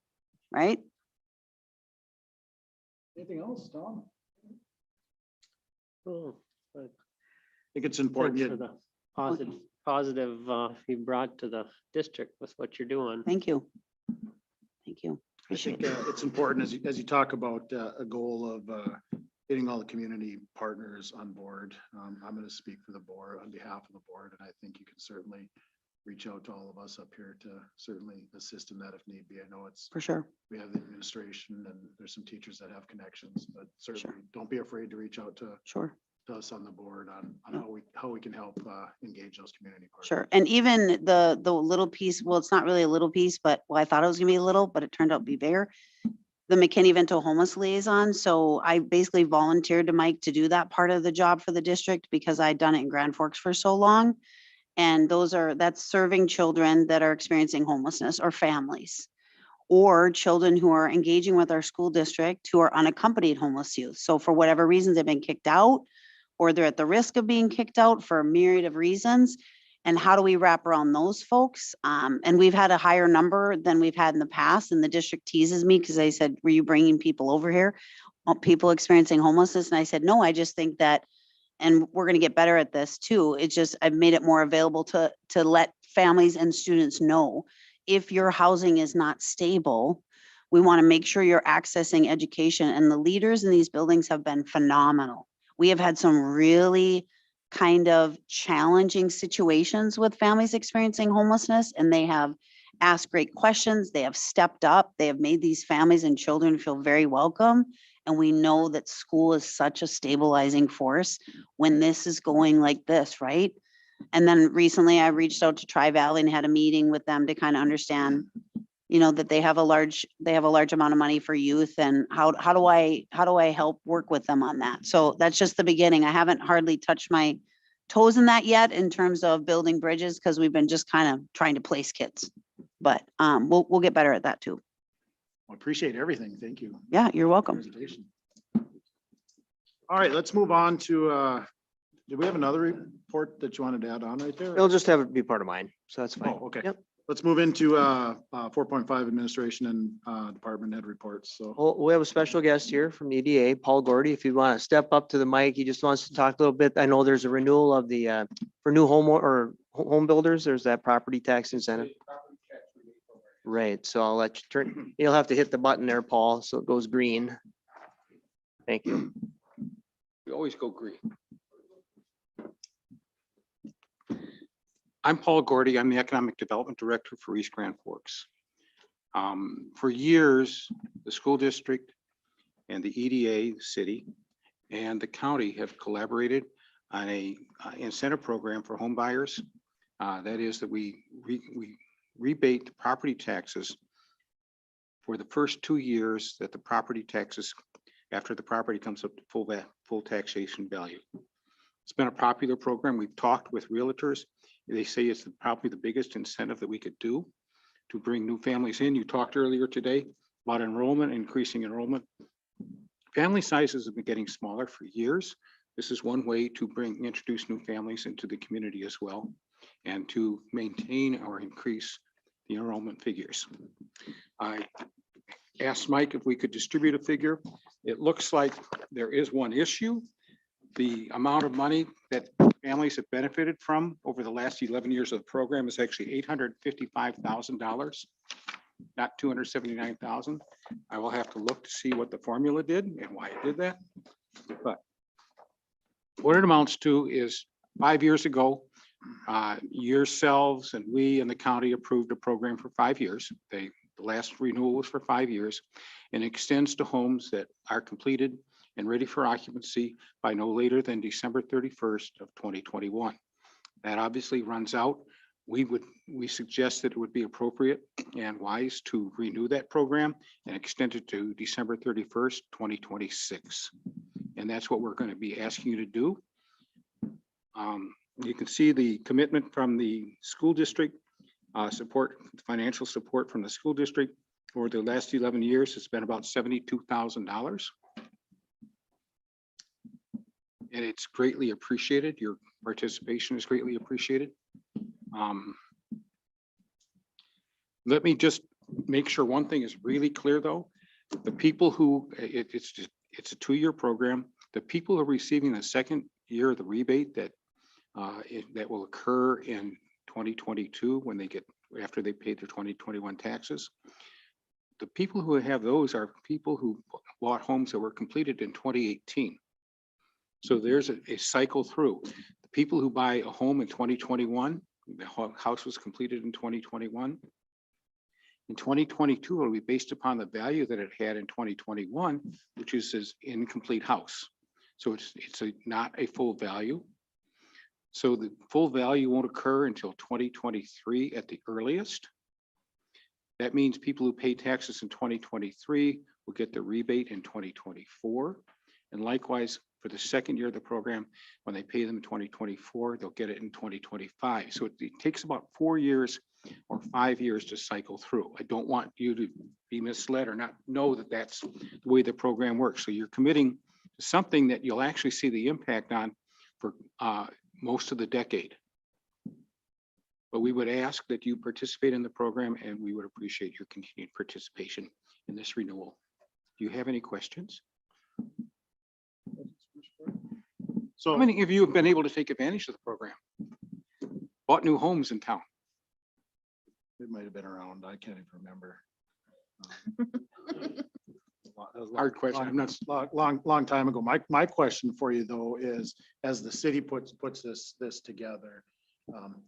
right? Anything else, Tom? Oh, but I think it's important. thanks for the positive you brought to the district with what you're doing. Thank you. Thank you. I Appreciate think it. it's important as you talk about a goal of getting all the community partners on board. I'm going to speak for the board on behalf of the board, and I think you can certainly reach out to all of us up here to certainly assist in that if need be. I know it's For sure. we have the administration and there's some teachers that have connections, but certainly don't be afraid to reach out to Sure. us on the board on how we can help engage those community partners. Sure. And even the little piece, well, it's not really a little piece, but well, I thought it was gonna be little, but it turned out to be bigger. The McKinney-Vento homeless liaison. So I basically volunteered to Mike to do that part of the job for the district because I'd done it in Grand Forks for so long. And that's serving children that are experiencing homelessness or families, or children who are engaging with our school district who are unaccompanied homeless youth. So for whatever reasons, they've been kicked out, or they're at the risk of being kicked out for a myriad of reasons. And how do we wrap around those folks? And we've had a higher number than we've had in the past, and the district teases me because they said, were you bringing people over here? People experiencing homelessness? And I said, no, I just think that, and we're going to get better at this too. It's just, I've made it more available to let families and students know, if your housing is not stable, we want to make sure you're accessing education. And the leaders in these buildings have been phenomenal. We have had some really kind of challenging situations with families experiencing homelessness, and they have asked great questions. They have stepped up. They have made these families and children feel very welcome. And we know that school is such a stabilizing force when this is going like this, right? And then recently I reached out to Tri-Valley and had a meeting with them to kind of understand, that they have a large amount of money for youth, and how do I help work with them on that? So that's just the beginning. I haven't hardly touched my toes in that yet in terms of building bridges, because we've been just kind of trying to place kids. But we'll get better at that too. I appreciate everything. Thank you. Yeah, you're welcome. Presentation. All right, let's move on to, do we have another report that you wanted to add on right there? It'll just have it be part of mine, so that's fine. Oh, okay. Yep. Let's move into 4.5 administration and department head reports. So Well, we have a special guest here from the EDA, Paul Gordy. If you want to step up to the mic, he just wants to talk a little bit. I know there's a renewal of the, for new home builders, there's that property tax incentive. Right, so I'll let you turn, you'll have to hit the button there, Paul, so it goes green. Thank you. We always go green. I'm Paul Gordy. I'm the Economic Development Director for East Grand Forks. For years, the school district and the EDA, city, and the county have collaborated on a incentive program for home buyers. That is that we rebate the property taxes for the first 2 years that the property taxes, after the property comes up to full taxation value. It's been a popular program. We've talked with realtors. They say it's probably the biggest incentive that we could do to bring new families in. You talked earlier today about enrollment, increasing enrollment. Family sizes have been getting smaller for years. This is one way to introduce new families into the community as well, and to maintain or increase the enrollment figures. I asked Mike if we could distribute a figure. It looks like there is one issue. The amount of money that families have benefited from over the last 11 years of the program is actually $855,000, not $279,000. I will have to look to see what the formula did and why it did that. But what it amounts to is 5 years ago, yourselves and we and the county approved a program for 5 years. The last renewal was for 5 years and extends to homes that are completed and ready for occupancy by no later than December 31st of 2021. That obviously runs out. We suggest that it would be appropriate and wise to renew that program and extend it to December 31st, 2026. And that's what we're going to be asking you to do. You can see the commitment from the school district, financial support from the school district over the last 11 years. It's been about $72,000. And it's greatly appreciated. Your participation is greatly appreciated. Let me just make sure one thing is really clear though. The people who, it's a 2-year program. The people who are receiving the second year of the rebate that will occur in 2022 when after they paid their 2021 taxes. The people who have those are people who bought homes that were completed in 2018. So there's a cycle through. The people who buy a home in 2021, the house was completed in 2021. In 2022, it'll be based upon the value that it had in 2021, which is an incomplete house. So it's not a full value. So the full value won't occur until 2023 at the earliest. That means people who pay taxes in 2023 will get the rebate in 2024. And likewise, for the second year of the program. When they pay them in 2024, they'll get it in 2025. So it takes about 4 years or 5 years to cycle through. I don't want you to be misled or not know that that's the way the program works. So you're committing to something that you'll actually see the impact on for most of the decade. But we would ask that you participate in the program, and we would appreciate your continued participation in this renewal. Do you have any questions? So How many of you have been able to take advantage of the program? Bought new homes in town? it might have been around, I can't even remember. Hard question. I'm not. Long time ago. My question for you though is, as the city puts this together,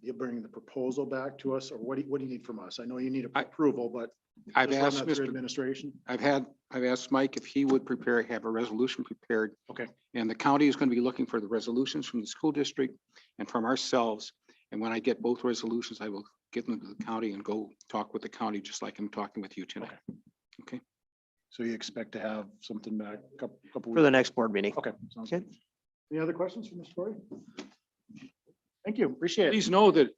you bring the proposal back to us, or what do you need from us? I know you need approval, but I've just run asked that through Mr. administration. I've asked Mike if he would have a resolution prepared. Okay. And the county is going to be looking for the resolutions from the school district and from ourselves. And when I get both resolutions, I will get them to the county and go talk with the county, just like I'm talking with you tonight. Okay. So you expect to have something back couple For the weeks? next board meeting. Okay. Sounds Okay. good. Any other questions from Mr. Corey? Thank you. Appreciate it. Please know that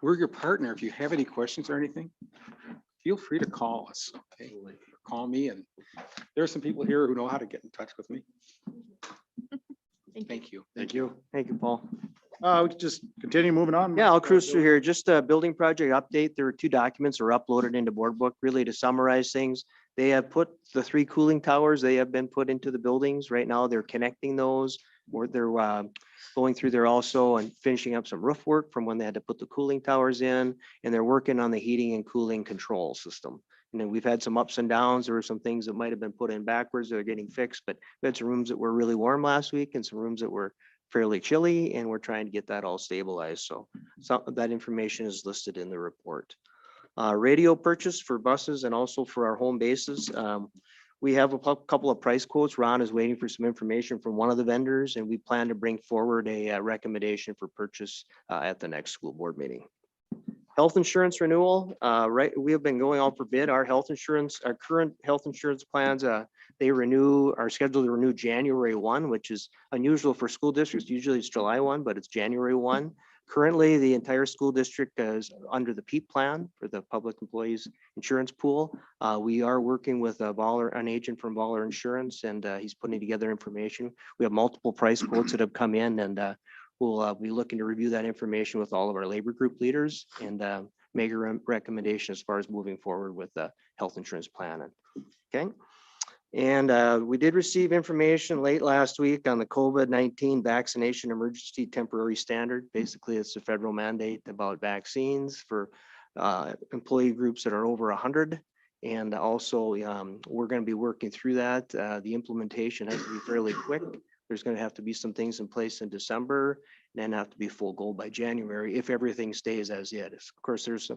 we're your partner. If you have any questions or anything, feel free to call us. Okay, call me, and there are some people here who know how to get in touch with me. Thank you. Thank you. Thank you, Paul. We can just continue moving on. Yeah, I'll cruise through here. Just a building project update. There were 2 documents that are uploaded into board book, really to summarize things. They have put the 3 cooling towers, they have been put into the buildings. Right now, they're connecting those, or they're going through there also and finishing up some roof work from when they had to put the cooling towers in, and they're working on the heating and cooling control system. And then we've had some ups and downs. There were some things that might have been put in backwards that are getting fixed, but we had some rooms that were really warm last week and some rooms that were fairly chilly, and we're trying to get that all stabilized. So some of that information is listed in the report. Radio purchase for buses and also for our home bases. We have a couple of price quotes. Ron is waiting for some information from one of the vendors, and we plan to bring forward a recommendation for purchase at the next school board meeting. Health insurance renewal, right? We have been going out for bid. Our health insurance, our current health insurance plans, they are scheduled to renew January 1, which is unusual for school districts. Usually it's July 1, but it's January 1. Currently, the entire school district is under the PEEP plan for the public employees insurance pool. We are working with an agent from Baller Insurance, and he's putting together information. We have multiple price quotes that have come in, and we'll be looking to review that information with all of our labor group leaders and make a recommendation as far as moving forward with the health insurance plan. Okay. And we did receive information late last week on the COVID-19 vaccination emergency temporary standard. Basically, it's a federal mandate about vaccines for employee groups that are over 100. And also, we're going to be working through that. The implementation has to be fairly quick. There's going to have to be some things in place in December, and then have to be full go by January if everything stays as is. Of course, there's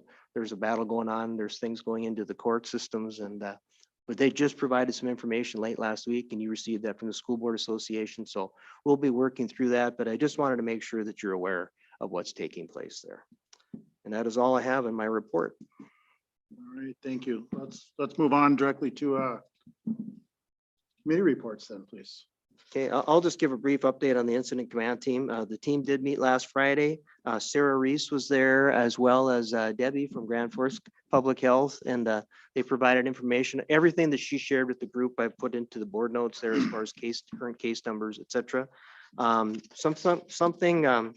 a battle going on. There's things going into the court systems, and but they just provided some information late last week, and you received that from the School Board Association. So we'll be working through that, but I just wanted to make sure that you're aware of what's taking place there. And that is all I have in my report. All right, thank you. Let's move on directly to committee reports then, please. Okay, I'll just give a brief update on the incident command team. The team did meet last Friday. Sarah Reese was there, as well as Debbie from Grand Forks Public Health, and they provided information. Everything that she shared with the group, I put into the board notes there as far as current case numbers, et cetera. Something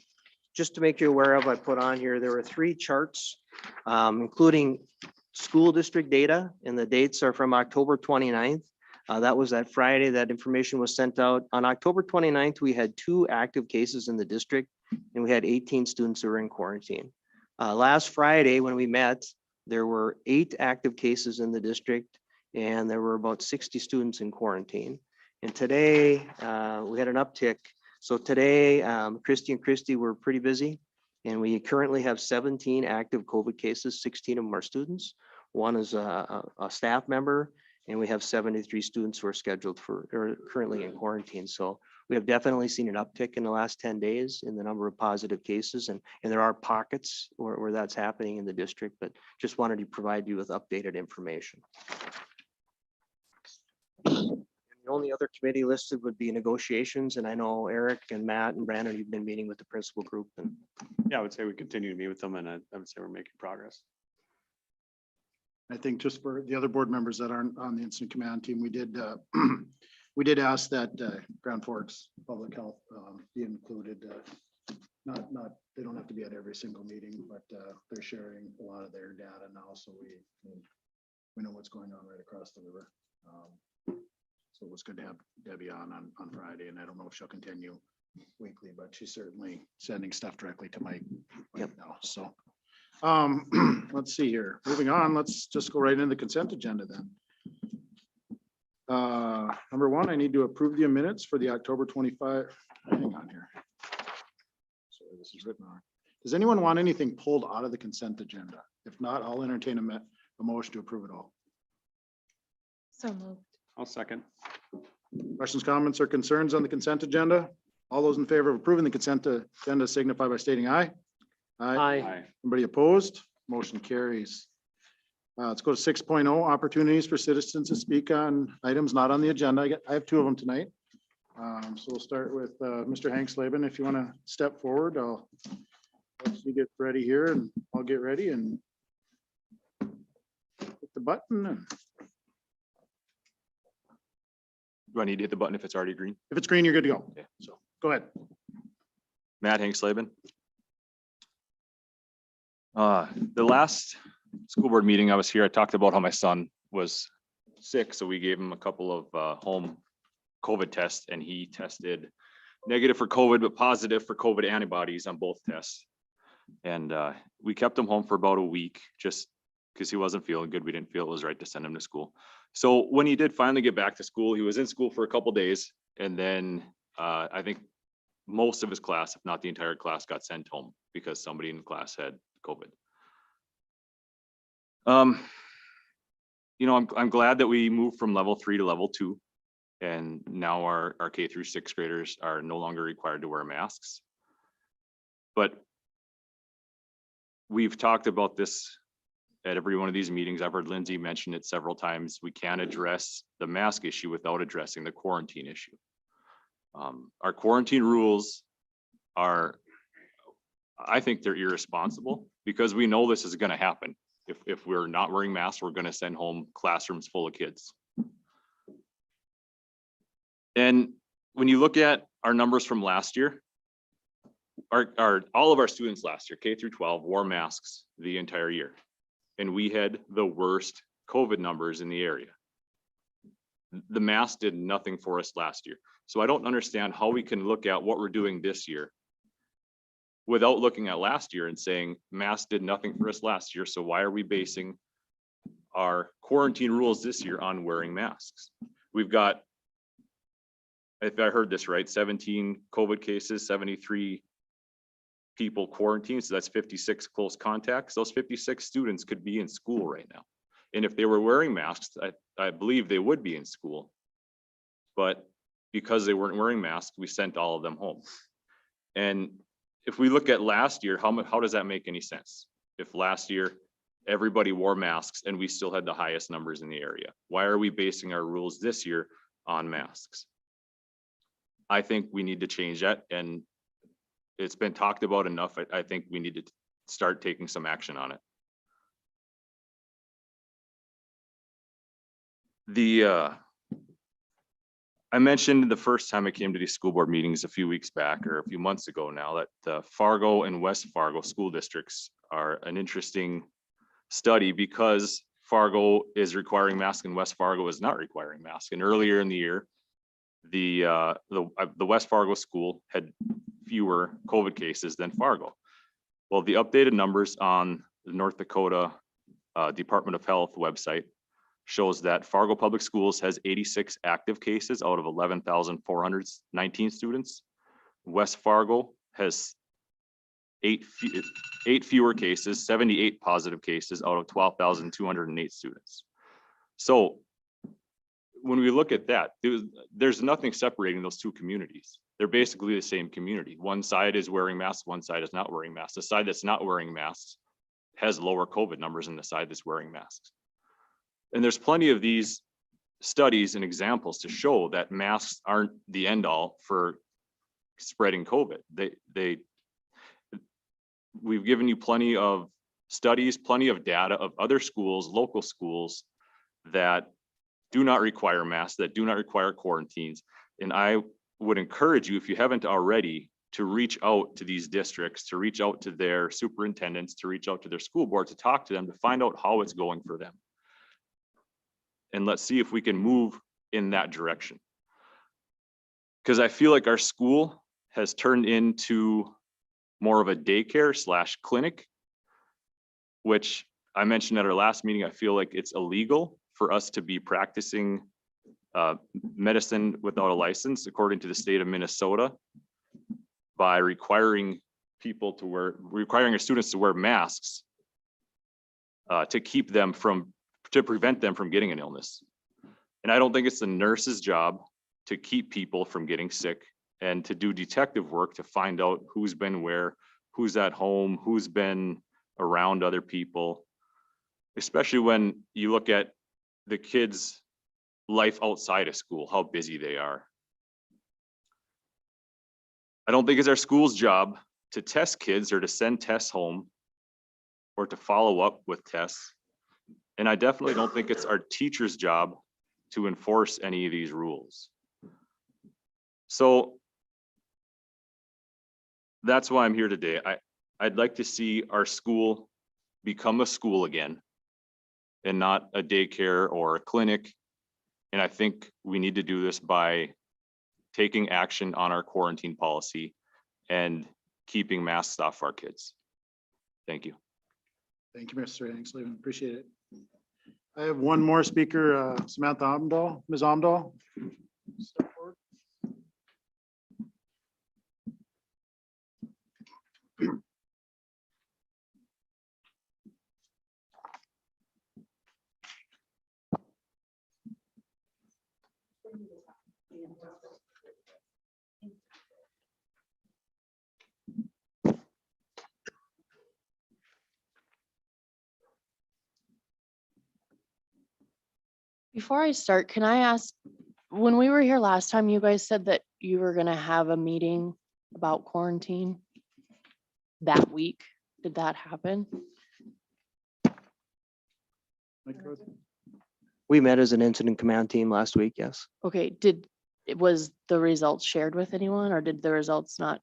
just to make you aware of, I put on here, there were 3 charts, including school district data, and the dates are from October 29th. That was that Friday that information was sent out. On October 29th, we had 2 active cases in the district, and we had 18 students who were in quarantine. Last Friday, when we met, there were 8 active cases in the district, and there were about 60 students in quarantine. And today, we had an uptick. So today, Christy and Christy were pretty busy, and we currently have 17 active COVID cases. 16 of them are students. 1 is a staff member. And we have 73 students who are scheduled or currently in quarantine. So we have definitely seen an uptick in the last 10 days in the number of positive cases. And there are pockets where that's happening in the district, but just wanted to provide you with updated information. The The only other committee listed would be negotiations, and I know Eric and Matt and Brandon, you've been meeting with the principal group and Yeah, I would say we continue to meet with them and I would say we're making progress. I think just for the other board members that aren't on the incident command team, we did, we did ask that Grand Forks Public Health be included. Not, they don't have to be at every single meeting, but they're sharing a lot of their data now, so we know what's going on right across the river. So it was good to have Debbie on Friday, and I don't know if she'll continue weekly, but she's certainly sending stuff directly to Mike right now, so. Let's see here. Moving on, let's just go right into the consent agenda then. Number one, I need to approve the minutes for the October 25. Hang on here. Sorry, this is written on. Does anyone want anything pulled out of the consent agenda? If not, I'll entertain a motion to approve it all. So moved. I'll second. Questions, comments, or concerns on the consent agenda? All those in favor of approving the consent agenda signify by stating aye. Aye. Anybody opposed? Motion carries. Let's go to 6.0, opportunities for citizens to speak on items not on the agenda. I have two of them tonight. So we'll start with Mr. Hank Slavin. If you want to step forward, I'll let you get ready here and I'll get ready and hit the button. And Do I need to hit the button if it's already green? if it's green, you're good to go. Okay. So go ahead. Matt Hank Slavin. The last school board meeting I was here, I talked about how my son was sick, so we gave him a couple of home COVID tests, and he tested negative for COVID, but positive for COVID antibodies on both tests. And we kept him home for about a week, just because he wasn't feeling good. We didn't feel it was right to send him to school. So when he did finally get back to school, he was in school for a couple days, and then I think most of his class, if not the entire class, got sent home because somebody in the class had COVID. You know, I'm glad that we moved from level 3 to level 2. And now our K through 6th graders are no longer required to wear masks. But we've talked about this at every one of these meetings. I've heard Lindsay mention it several times. We can't address the mask issue without addressing the quarantine issue. Our quarantine rules are, I think they're irresponsible because we know this is going to happen. If we're not wearing masks, we're going to send home classrooms full of kids. And when you look at our numbers from last year, all of our students last year, K through 12, wore masks the entire year. And we had the worst COVID numbers in the area. The mask did nothing for us last year. So I don't understand how we can look at what we're doing this year without looking at last year and saying masks did nothing for us last year. So why are we basing our quarantine rules this year on wearing masks? We've got, if I heard this right, 17 COVID cases, 73 people quarantined. So that's 56 close contacts. Those 56 students could be in school right now. And if they were wearing masks, I believe they would be in school. But because they weren't wearing masks, we sent all of them home. And if we look at last year, how does that make any sense? If last year everybody wore masks and we still had the highest numbers in the area, why are we basing our rules this year on masks? I think we need to change that, and it's been talked about enough. I think we need to start taking some action on it. I mentioned the first time I came to these school board meetings a few weeks back, or a few months ago now, that the Fargo and West Fargo school districts are an interesting study because Fargo is requiring masks and West Fargo is not requiring masks. And earlier in the year, the West Fargo school had fewer COVID cases than Fargo. Well, the updated numbers on the North Dakota Department of Health website shows that Fargo Public Schools has 86 active cases out of 11,419 students. West Fargo has eight fewer cases, 78 positive cases out of 12,208 students. So when we look at that, there's nothing separating those two communities. They're basically the same community. One side is wearing masks, one side is not wearing masks. The side that's not wearing masks has lower COVID numbers than the side that's wearing masks. And there's plenty of these studies and examples to show that masks aren't the end all for spreading COVID. We've given you plenty of studies, plenty of data of other schools, local schools that do not require masks, that do not require quarantines. And I would encourage you, if you haven't already, to reach out to these districts, to reach out to their superintendents, to reach out to their school board, to talk to them, to find out how it's going for them. And let's see if we can move in that direction. Because I feel like our school has turned into more of a daycare / clinic, which I mentioned at our last meeting. I feel like it's illegal for us to be practicing medicine without a license, according to the state of Minnesota, by requiring our students to wear masks to prevent them from getting an illness. And I don't think it's the nurse's job to keep people from getting sick and to do detective work to find out who's been where, who's at home, who's been around other people, especially when you look at the kids' life outside of school, how busy they are. I don't think it's our school's job to test kids or to send tests home or to follow up with tests. And I definitely don't think it's our teacher's job to enforce any of these rules. So that's why I'm here today. I'd like to see our school become a school again and not a daycare or a clinic. And I think we need to do this by taking action on our quarantine policy and keeping masks off our kids. Thank you. Thank you, Mr. Slavin. Appreciate it. I have one more speaker, Samantha Amdahl. Ms. Amdahl. Step forward. Before I start, can I ask, when we were here last time, you guys said that you were gonna have a meeting about quarantine that week. Did that happen? We met as an incident command team last week, yes. Okay, was the results shared with anyone, or did the results not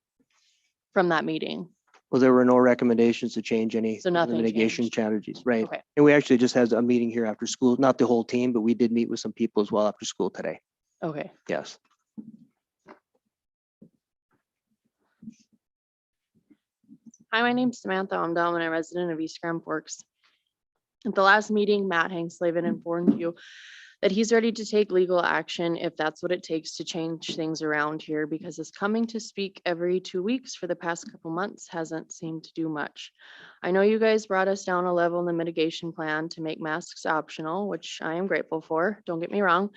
from that meeting? Well, there were no recommendations to change any So nothing mitigation changed. strategies, right? Okay. And we actually just had a meeting here after school, not the whole team, but we did meet with some people as well after school today. Okay. Yes. Hi, my name's Samantha Amdahl, and I'm a resident of East Grand Forks. At the last meeting, Matt Slavin informed you that he's ready to take legal action if that's what it takes to change things around here, because his coming to speak every 2 weeks for the past couple months hasn't seemed to do much. I know you guys brought us down a level in the mitigation plan to make masks optional, which I am grateful for, don't get me wrong.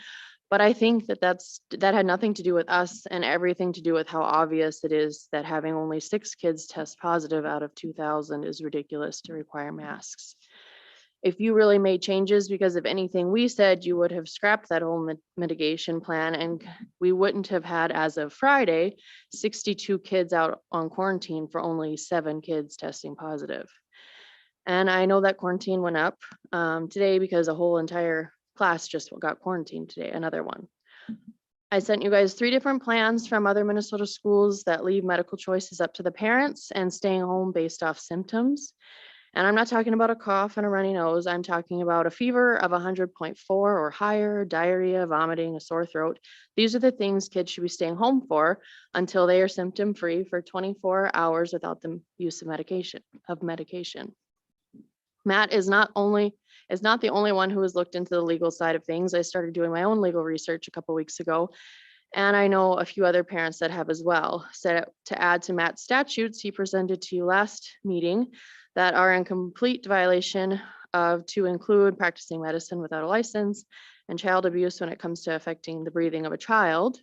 But I think that had nothing to do with us and everything to do with how obvious it is that having only 6 kids test positive out of 2,000 is ridiculous to require masks. If you really made changes because of anything we said, you would have scrapped that whole mitigation plan, and we wouldn't have had, as of Friday, 62 kids out on quarantine for only 7 kids testing positive. And I know that quarantine went up today because a whole entire class just got quarantined today, another one. I sent you guys 3 different plans from other Minnesota schools that leave medical choices up to the parents and staying home based off symptoms. And I'm not talking about a cough and a runny nose. I'm talking about a fever of 100.4 or higher, diarrhea, vomiting, a sore throat. These are the things kids should be staying home for until they are symptom free for 24 hours without the use of medication. Matt is not the only one who has looked into the legal side of things. I started doing my own legal research a couple weeks ago, and I know a few other parents that have as well. So to add to Matt's statutes he presented to you last meeting that are in complete violation of, to include practicing medicine without a license and child abuse when it comes to affecting the breathing of a child.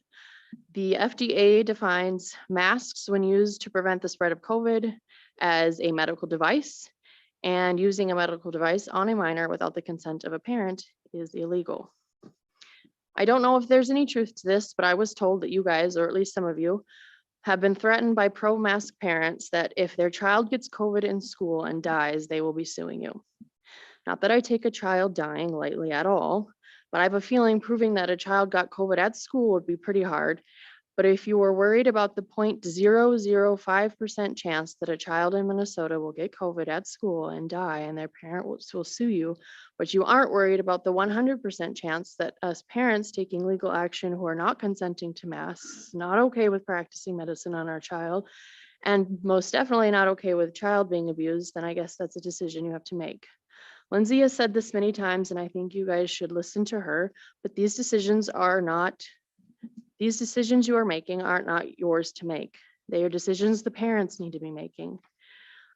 The FDA defines masks when used to prevent the spread of COVID as a medical device, and using a medical device on a minor without the consent of a parent is illegal. I don't know if there's any truth to this, but I was told that you guys, or at least some of you, have been threatened by pro-mask parents that if their child gets COVID in school and dies, they will be suing you. Not that I take a child dying lightly at all, but I have a feeling proving that a child got COVID at school would be pretty hard. But if you were worried about the 0.005% chance that a child in Minnesota will get COVID at school and die and their parent will sue you, but you aren't worried about the 100% chance that us parents taking legal action who are not consenting to masks, not okay with practicing medicine on our child, and most definitely not okay with child being abused, then I guess that's a decision you have to make. Lindsay has said this many times, and I think you guys should listen to her, but these decisions you are making aren't not yours to make. They are decisions the parents need to be making.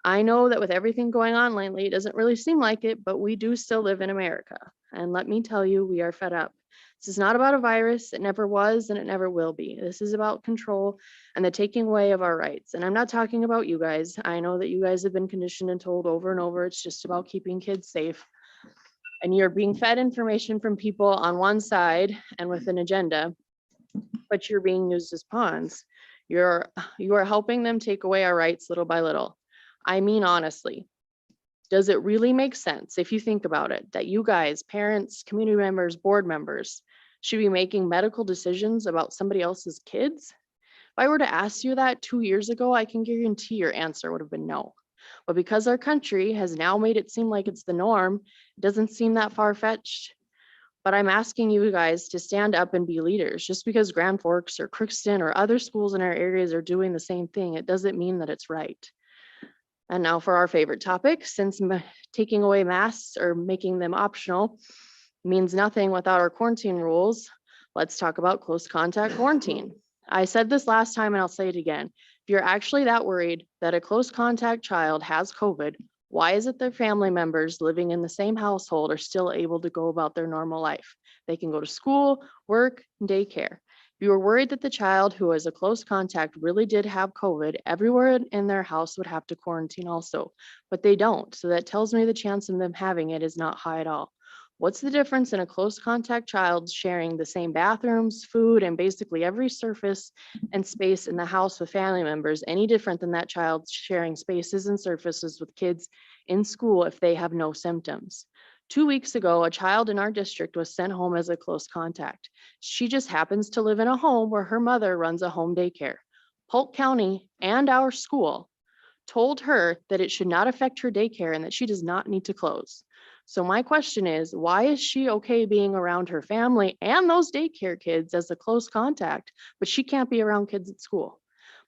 I know that with everything going on lately, it doesn't really seem like it, but we do still live in America. And let me tell you, we are fed up. This is not about a virus. It never was, and it never will be. This is about control and the taking away of our rights. And I'm not talking about you guys. I know that you guys have been conditioned and told over and over, it's just about keeping kids safe. And you're being fed information from people on one side and with an agenda, but you're being used as pawns. You are helping them take away our rights little by little. I mean, honestly, does it really make sense if you think about it, that you guys, parents, community members, board members, should be making medical decisions about somebody else's kids? If I were to ask you that 2 years ago, I can guarantee your answer would have been no. But because our country has now made it seem like it's the norm, it doesn't seem that far-fetched. But I'm asking you guys to stand up and be leaders. Just because Grand Forks or Crookston or other schools in our areas are doing the same thing, it doesn't mean that it's right. And now for our favorite topic, since taking away masks or making them optional means nothing without our quarantine rules, let's talk about close contact quarantine. I said this last time and I'll say it again. If you're actually that worried that a close contact child has COVID, why is it their family members living in the same household are still able to go about their normal life? They can go to school, work, and daycare. If you were worried that the child who was a close contact really did have COVID, everyone in their house would have to quarantine also, but they don't. So that tells me the chance of them having it is not high at all. What's the difference in a close contact child sharing the same bathrooms, food, and basically every surface and space in the house with family members any different than that child sharing spaces and surfaces with kids in school if they have no symptoms? 2 weeks ago, a child in our district was sent home as a close contact. She just happens to live in a home where her mother runs a home daycare. Polk County and our school told her that it should not affect her daycare and that she does not need to close. So my question is, why is she okay being around her family and those daycare kids as a close contact, but she can't be around kids at school?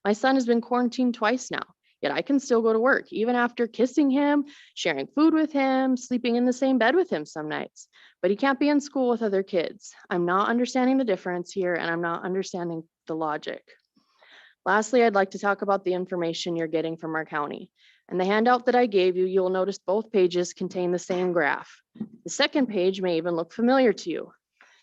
My son has been quarantined twice now, yet I can still go to work, even after kissing him, sharing food with him, sleeping in the same bed with him some nights, but he can't be in school with other kids. I'm not understanding the difference here, and I'm not understanding the logic. Lastly, I'd like to talk about the information you're getting from our county. And the handout that I gave you, you'll notice both pages contain the same graph. The second page may even look familiar to you.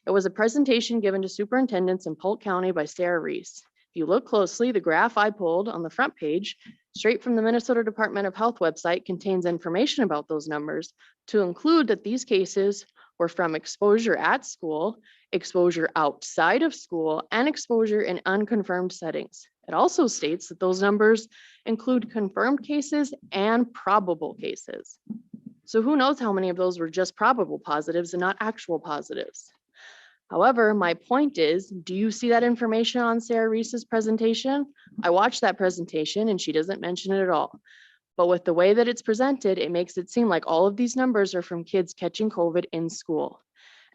It was a presentation given to superintendents in Polk County by Sarah Reese. If you look closely, the graph I pulled on the front page, straight from the Minnesota Department of Health website, contains information about those numbers to include that these cases were from exposure at school, exposure outside of school, and exposure in unconfirmed settings. It also states that those numbers include confirmed cases and probable cases. So who knows how many of those were just probable positives and not actual positives? However, my point is, do you see that information on Sarah Reese's presentation? I watched that presentation and she doesn't mention it at all. But with the way that it's presented, it makes it seem like all of these numbers are from kids catching COVID in school.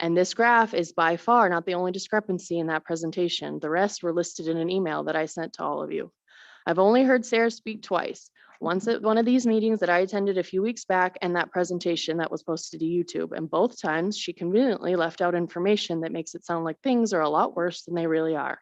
And this graph is by far not the only discrepancy in that presentation. The rest were listed in an email that I sent to all of you. I've only heard Sarah speak twice. Once at one of these meetings that I attended a few weeks back and that presentation that was posted to YouTube. And both times she conveniently left out information that makes it sound like things are a lot worse than they really are.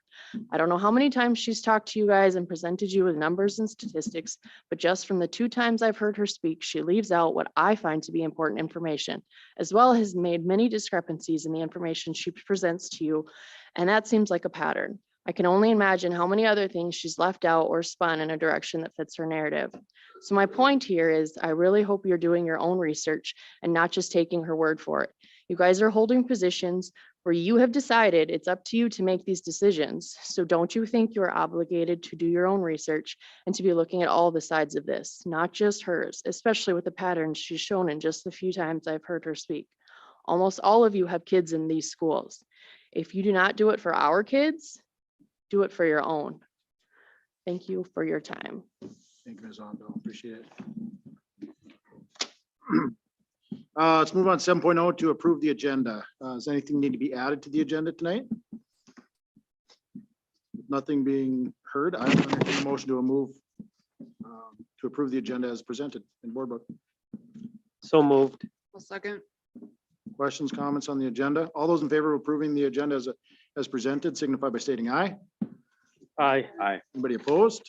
I don't know how many times she's talked to you guys and presented you with numbers and statistics, but just from the 2 times I've heard her speak, she leaves out what I find to be important information, as well as made many discrepancies in the information she presents to you. And that seems like a pattern. I can only imagine how many other things she's left out or spun in a direction that fits her narrative. So my point here is I really hope you're doing your own research and not just taking her word for it. You guys are holding positions where you have decided it's up to you to make these decisions. So don't you think you're obligated to do your own research and to be looking at all the sides of this, not just hers, especially with the patterns she's shown in just the few times I've heard her speak. Almost all of you have kids in these schools. If you do not do it for our kids, do it for your own. Thank you for your time. Thank you, Ms. Ondo. Appreciate it. Let's move on 7.0 to approve the agenda. Does anything need to be added to the agenda tonight? Nothing being heard. I will entertain a motion to move to approve the agenda as presented in board book. So moved. A second. Questions, comments on the agenda? All those in favor of approving the agenda as presented signify by stating aye. Aye. Aye. Anybody opposed?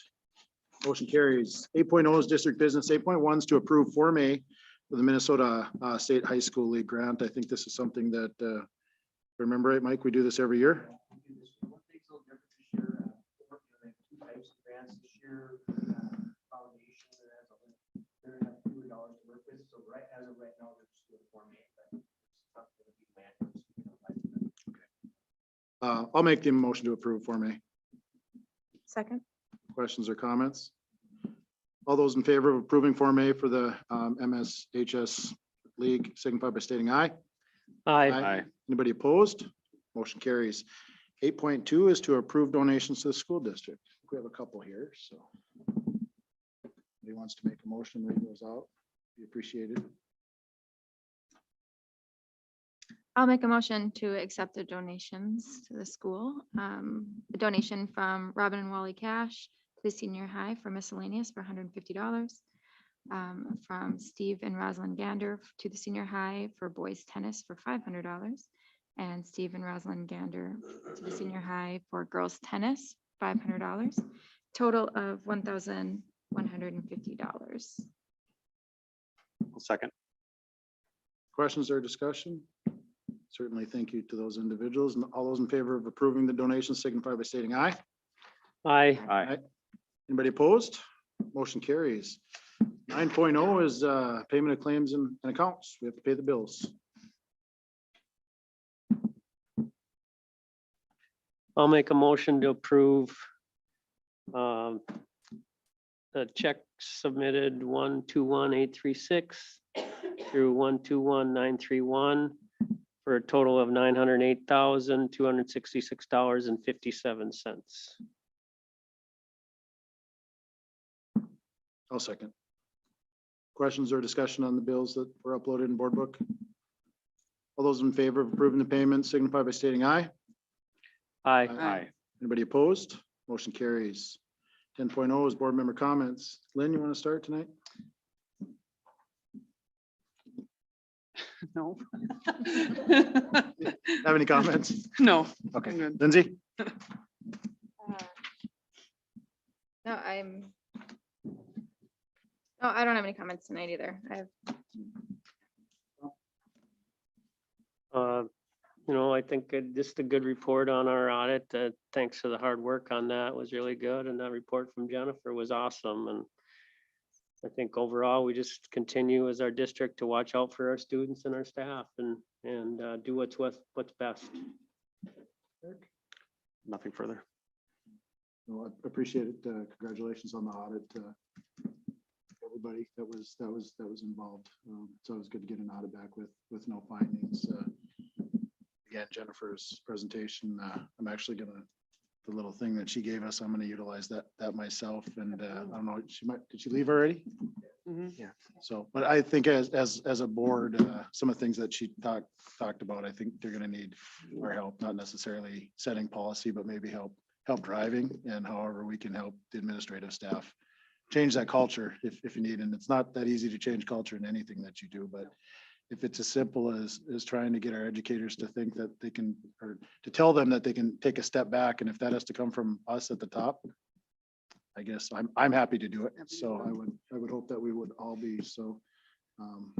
Motion carries. 8.0 is district business. 8.1 is to approve Form A for the Minnesota State High School League grant. I think this is something that, remember it, Mike, we do this every year. I'll make the motion to approve Form A. Second. Questions or comments? All those in favor of approving Form A for the MSHS League signify by stating aye. Aye. Aye. Anybody opposed? Motion carries. 8.2 is to approve donations to the school district. We have a couple here, so. Anybody wants to make a motion, read those out, be appreciated. I'll make a motion to accept the donations to the school. The donation from Robin and Wally Cash to the senior high for miscellaneous for $150. From Steve and Rosalind Gander to the senior high for boys tennis for $500. And Steve and Rosalind Gander to the senior high for girls tennis, $500. Total of $1,150. Second. Questions or discussion? Certainly thank you to those individuals, and all those in favor of approving the donations signify by stating aye. Aye. Aye. Anybody opposed? Motion carries. 9.0 is payment of claims and accounts. We have to pay the bills. I'll make a motion to approve the check submitted 121,836 through 121,931 for a total of $908,266.57. I'll second. Questions or discussion on the bills that were uploaded in board book? All those in favor of approving the payment signify by stating aye. Aye. Aye. Anybody opposed? Motion carries. 10.0 is board member comments. Lynn, you want to start tonight? No. Have any comments? No. Okay, I'm good. Lindsay? No, I don't have any comments tonight either. I have I think just a good report on our audit. Thanks for the hard work on that. It was really good. And that report from Jennifer was awesome. And I think overall, we just continue as our district to watch out for our students and our staff and do what's best. Nothing further. No, I appreciate it. Congratulations on the audit. Everybody that was involved. So it was good to get an audit back with no findings. Again, Jennifer's presentation, I'm actually gonna, the little thing that she gave us, I'm gonna utilize that myself. And I don't know, did she leave already? Mhm. Yeah. So, but I think as a board, some of the things that she talked about, I think they're gonna need our help, not necessarily setting policy, but maybe help driving, and however we can help the administrative staff change that culture if you need. And it's not that easy to change culture in anything that you do, but if it's as simple as trying to get our educators to think that they can, or to tell them that they can take a step back, and if that has to come from us at the top, I guess I'm happy to do it. So I would hope that we would all be. So I'm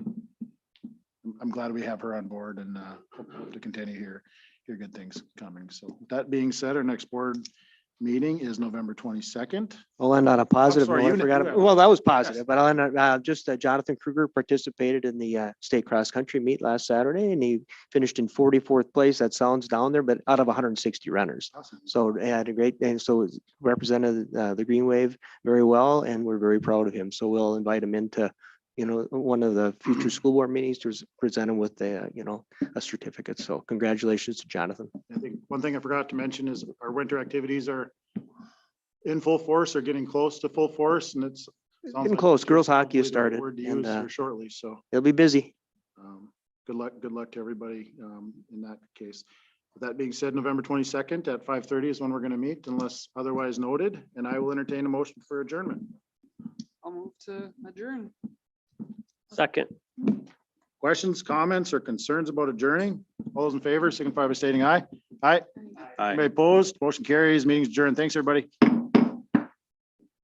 glad we have her on board, and hope to continue hear good things coming. So with that being said, our next board meeting is November 22nd. I'll end on a positive sorry, note. I you- forgot. you have- Well, that was positive, but I'll end on, just Jonathan Kruger participated in the state cross country meet last Saturday and he finished in 44th place. That sounds down there, but out of 160 runners. Awesome. So he had a great, and so represented the Green Wave very well, and we're very proud of him. So we'll invite him into, one of the future school board meetings to present him with a certificate. So congratulations to Jonathan. I think one thing I forgot to mention is our winter activities are in full force or getting close to full force and it's. sounds Getting like close. it's Girls hockey has probably the started, word to and, use here shortly, so He'll be busy. good luck to everybody in that case. With that being said, November 22nd at 5:30 is when we're going to meet unless otherwise noted, and I will entertain a motion for adjournment. I'll move to adjourn. Second. Questions, comments, or concerns about adjourning? All those in favor signify by stating aye. Aye. Aye. Anybody opposed? Motion carries. Meeting's adjourned. Thanks, everybody.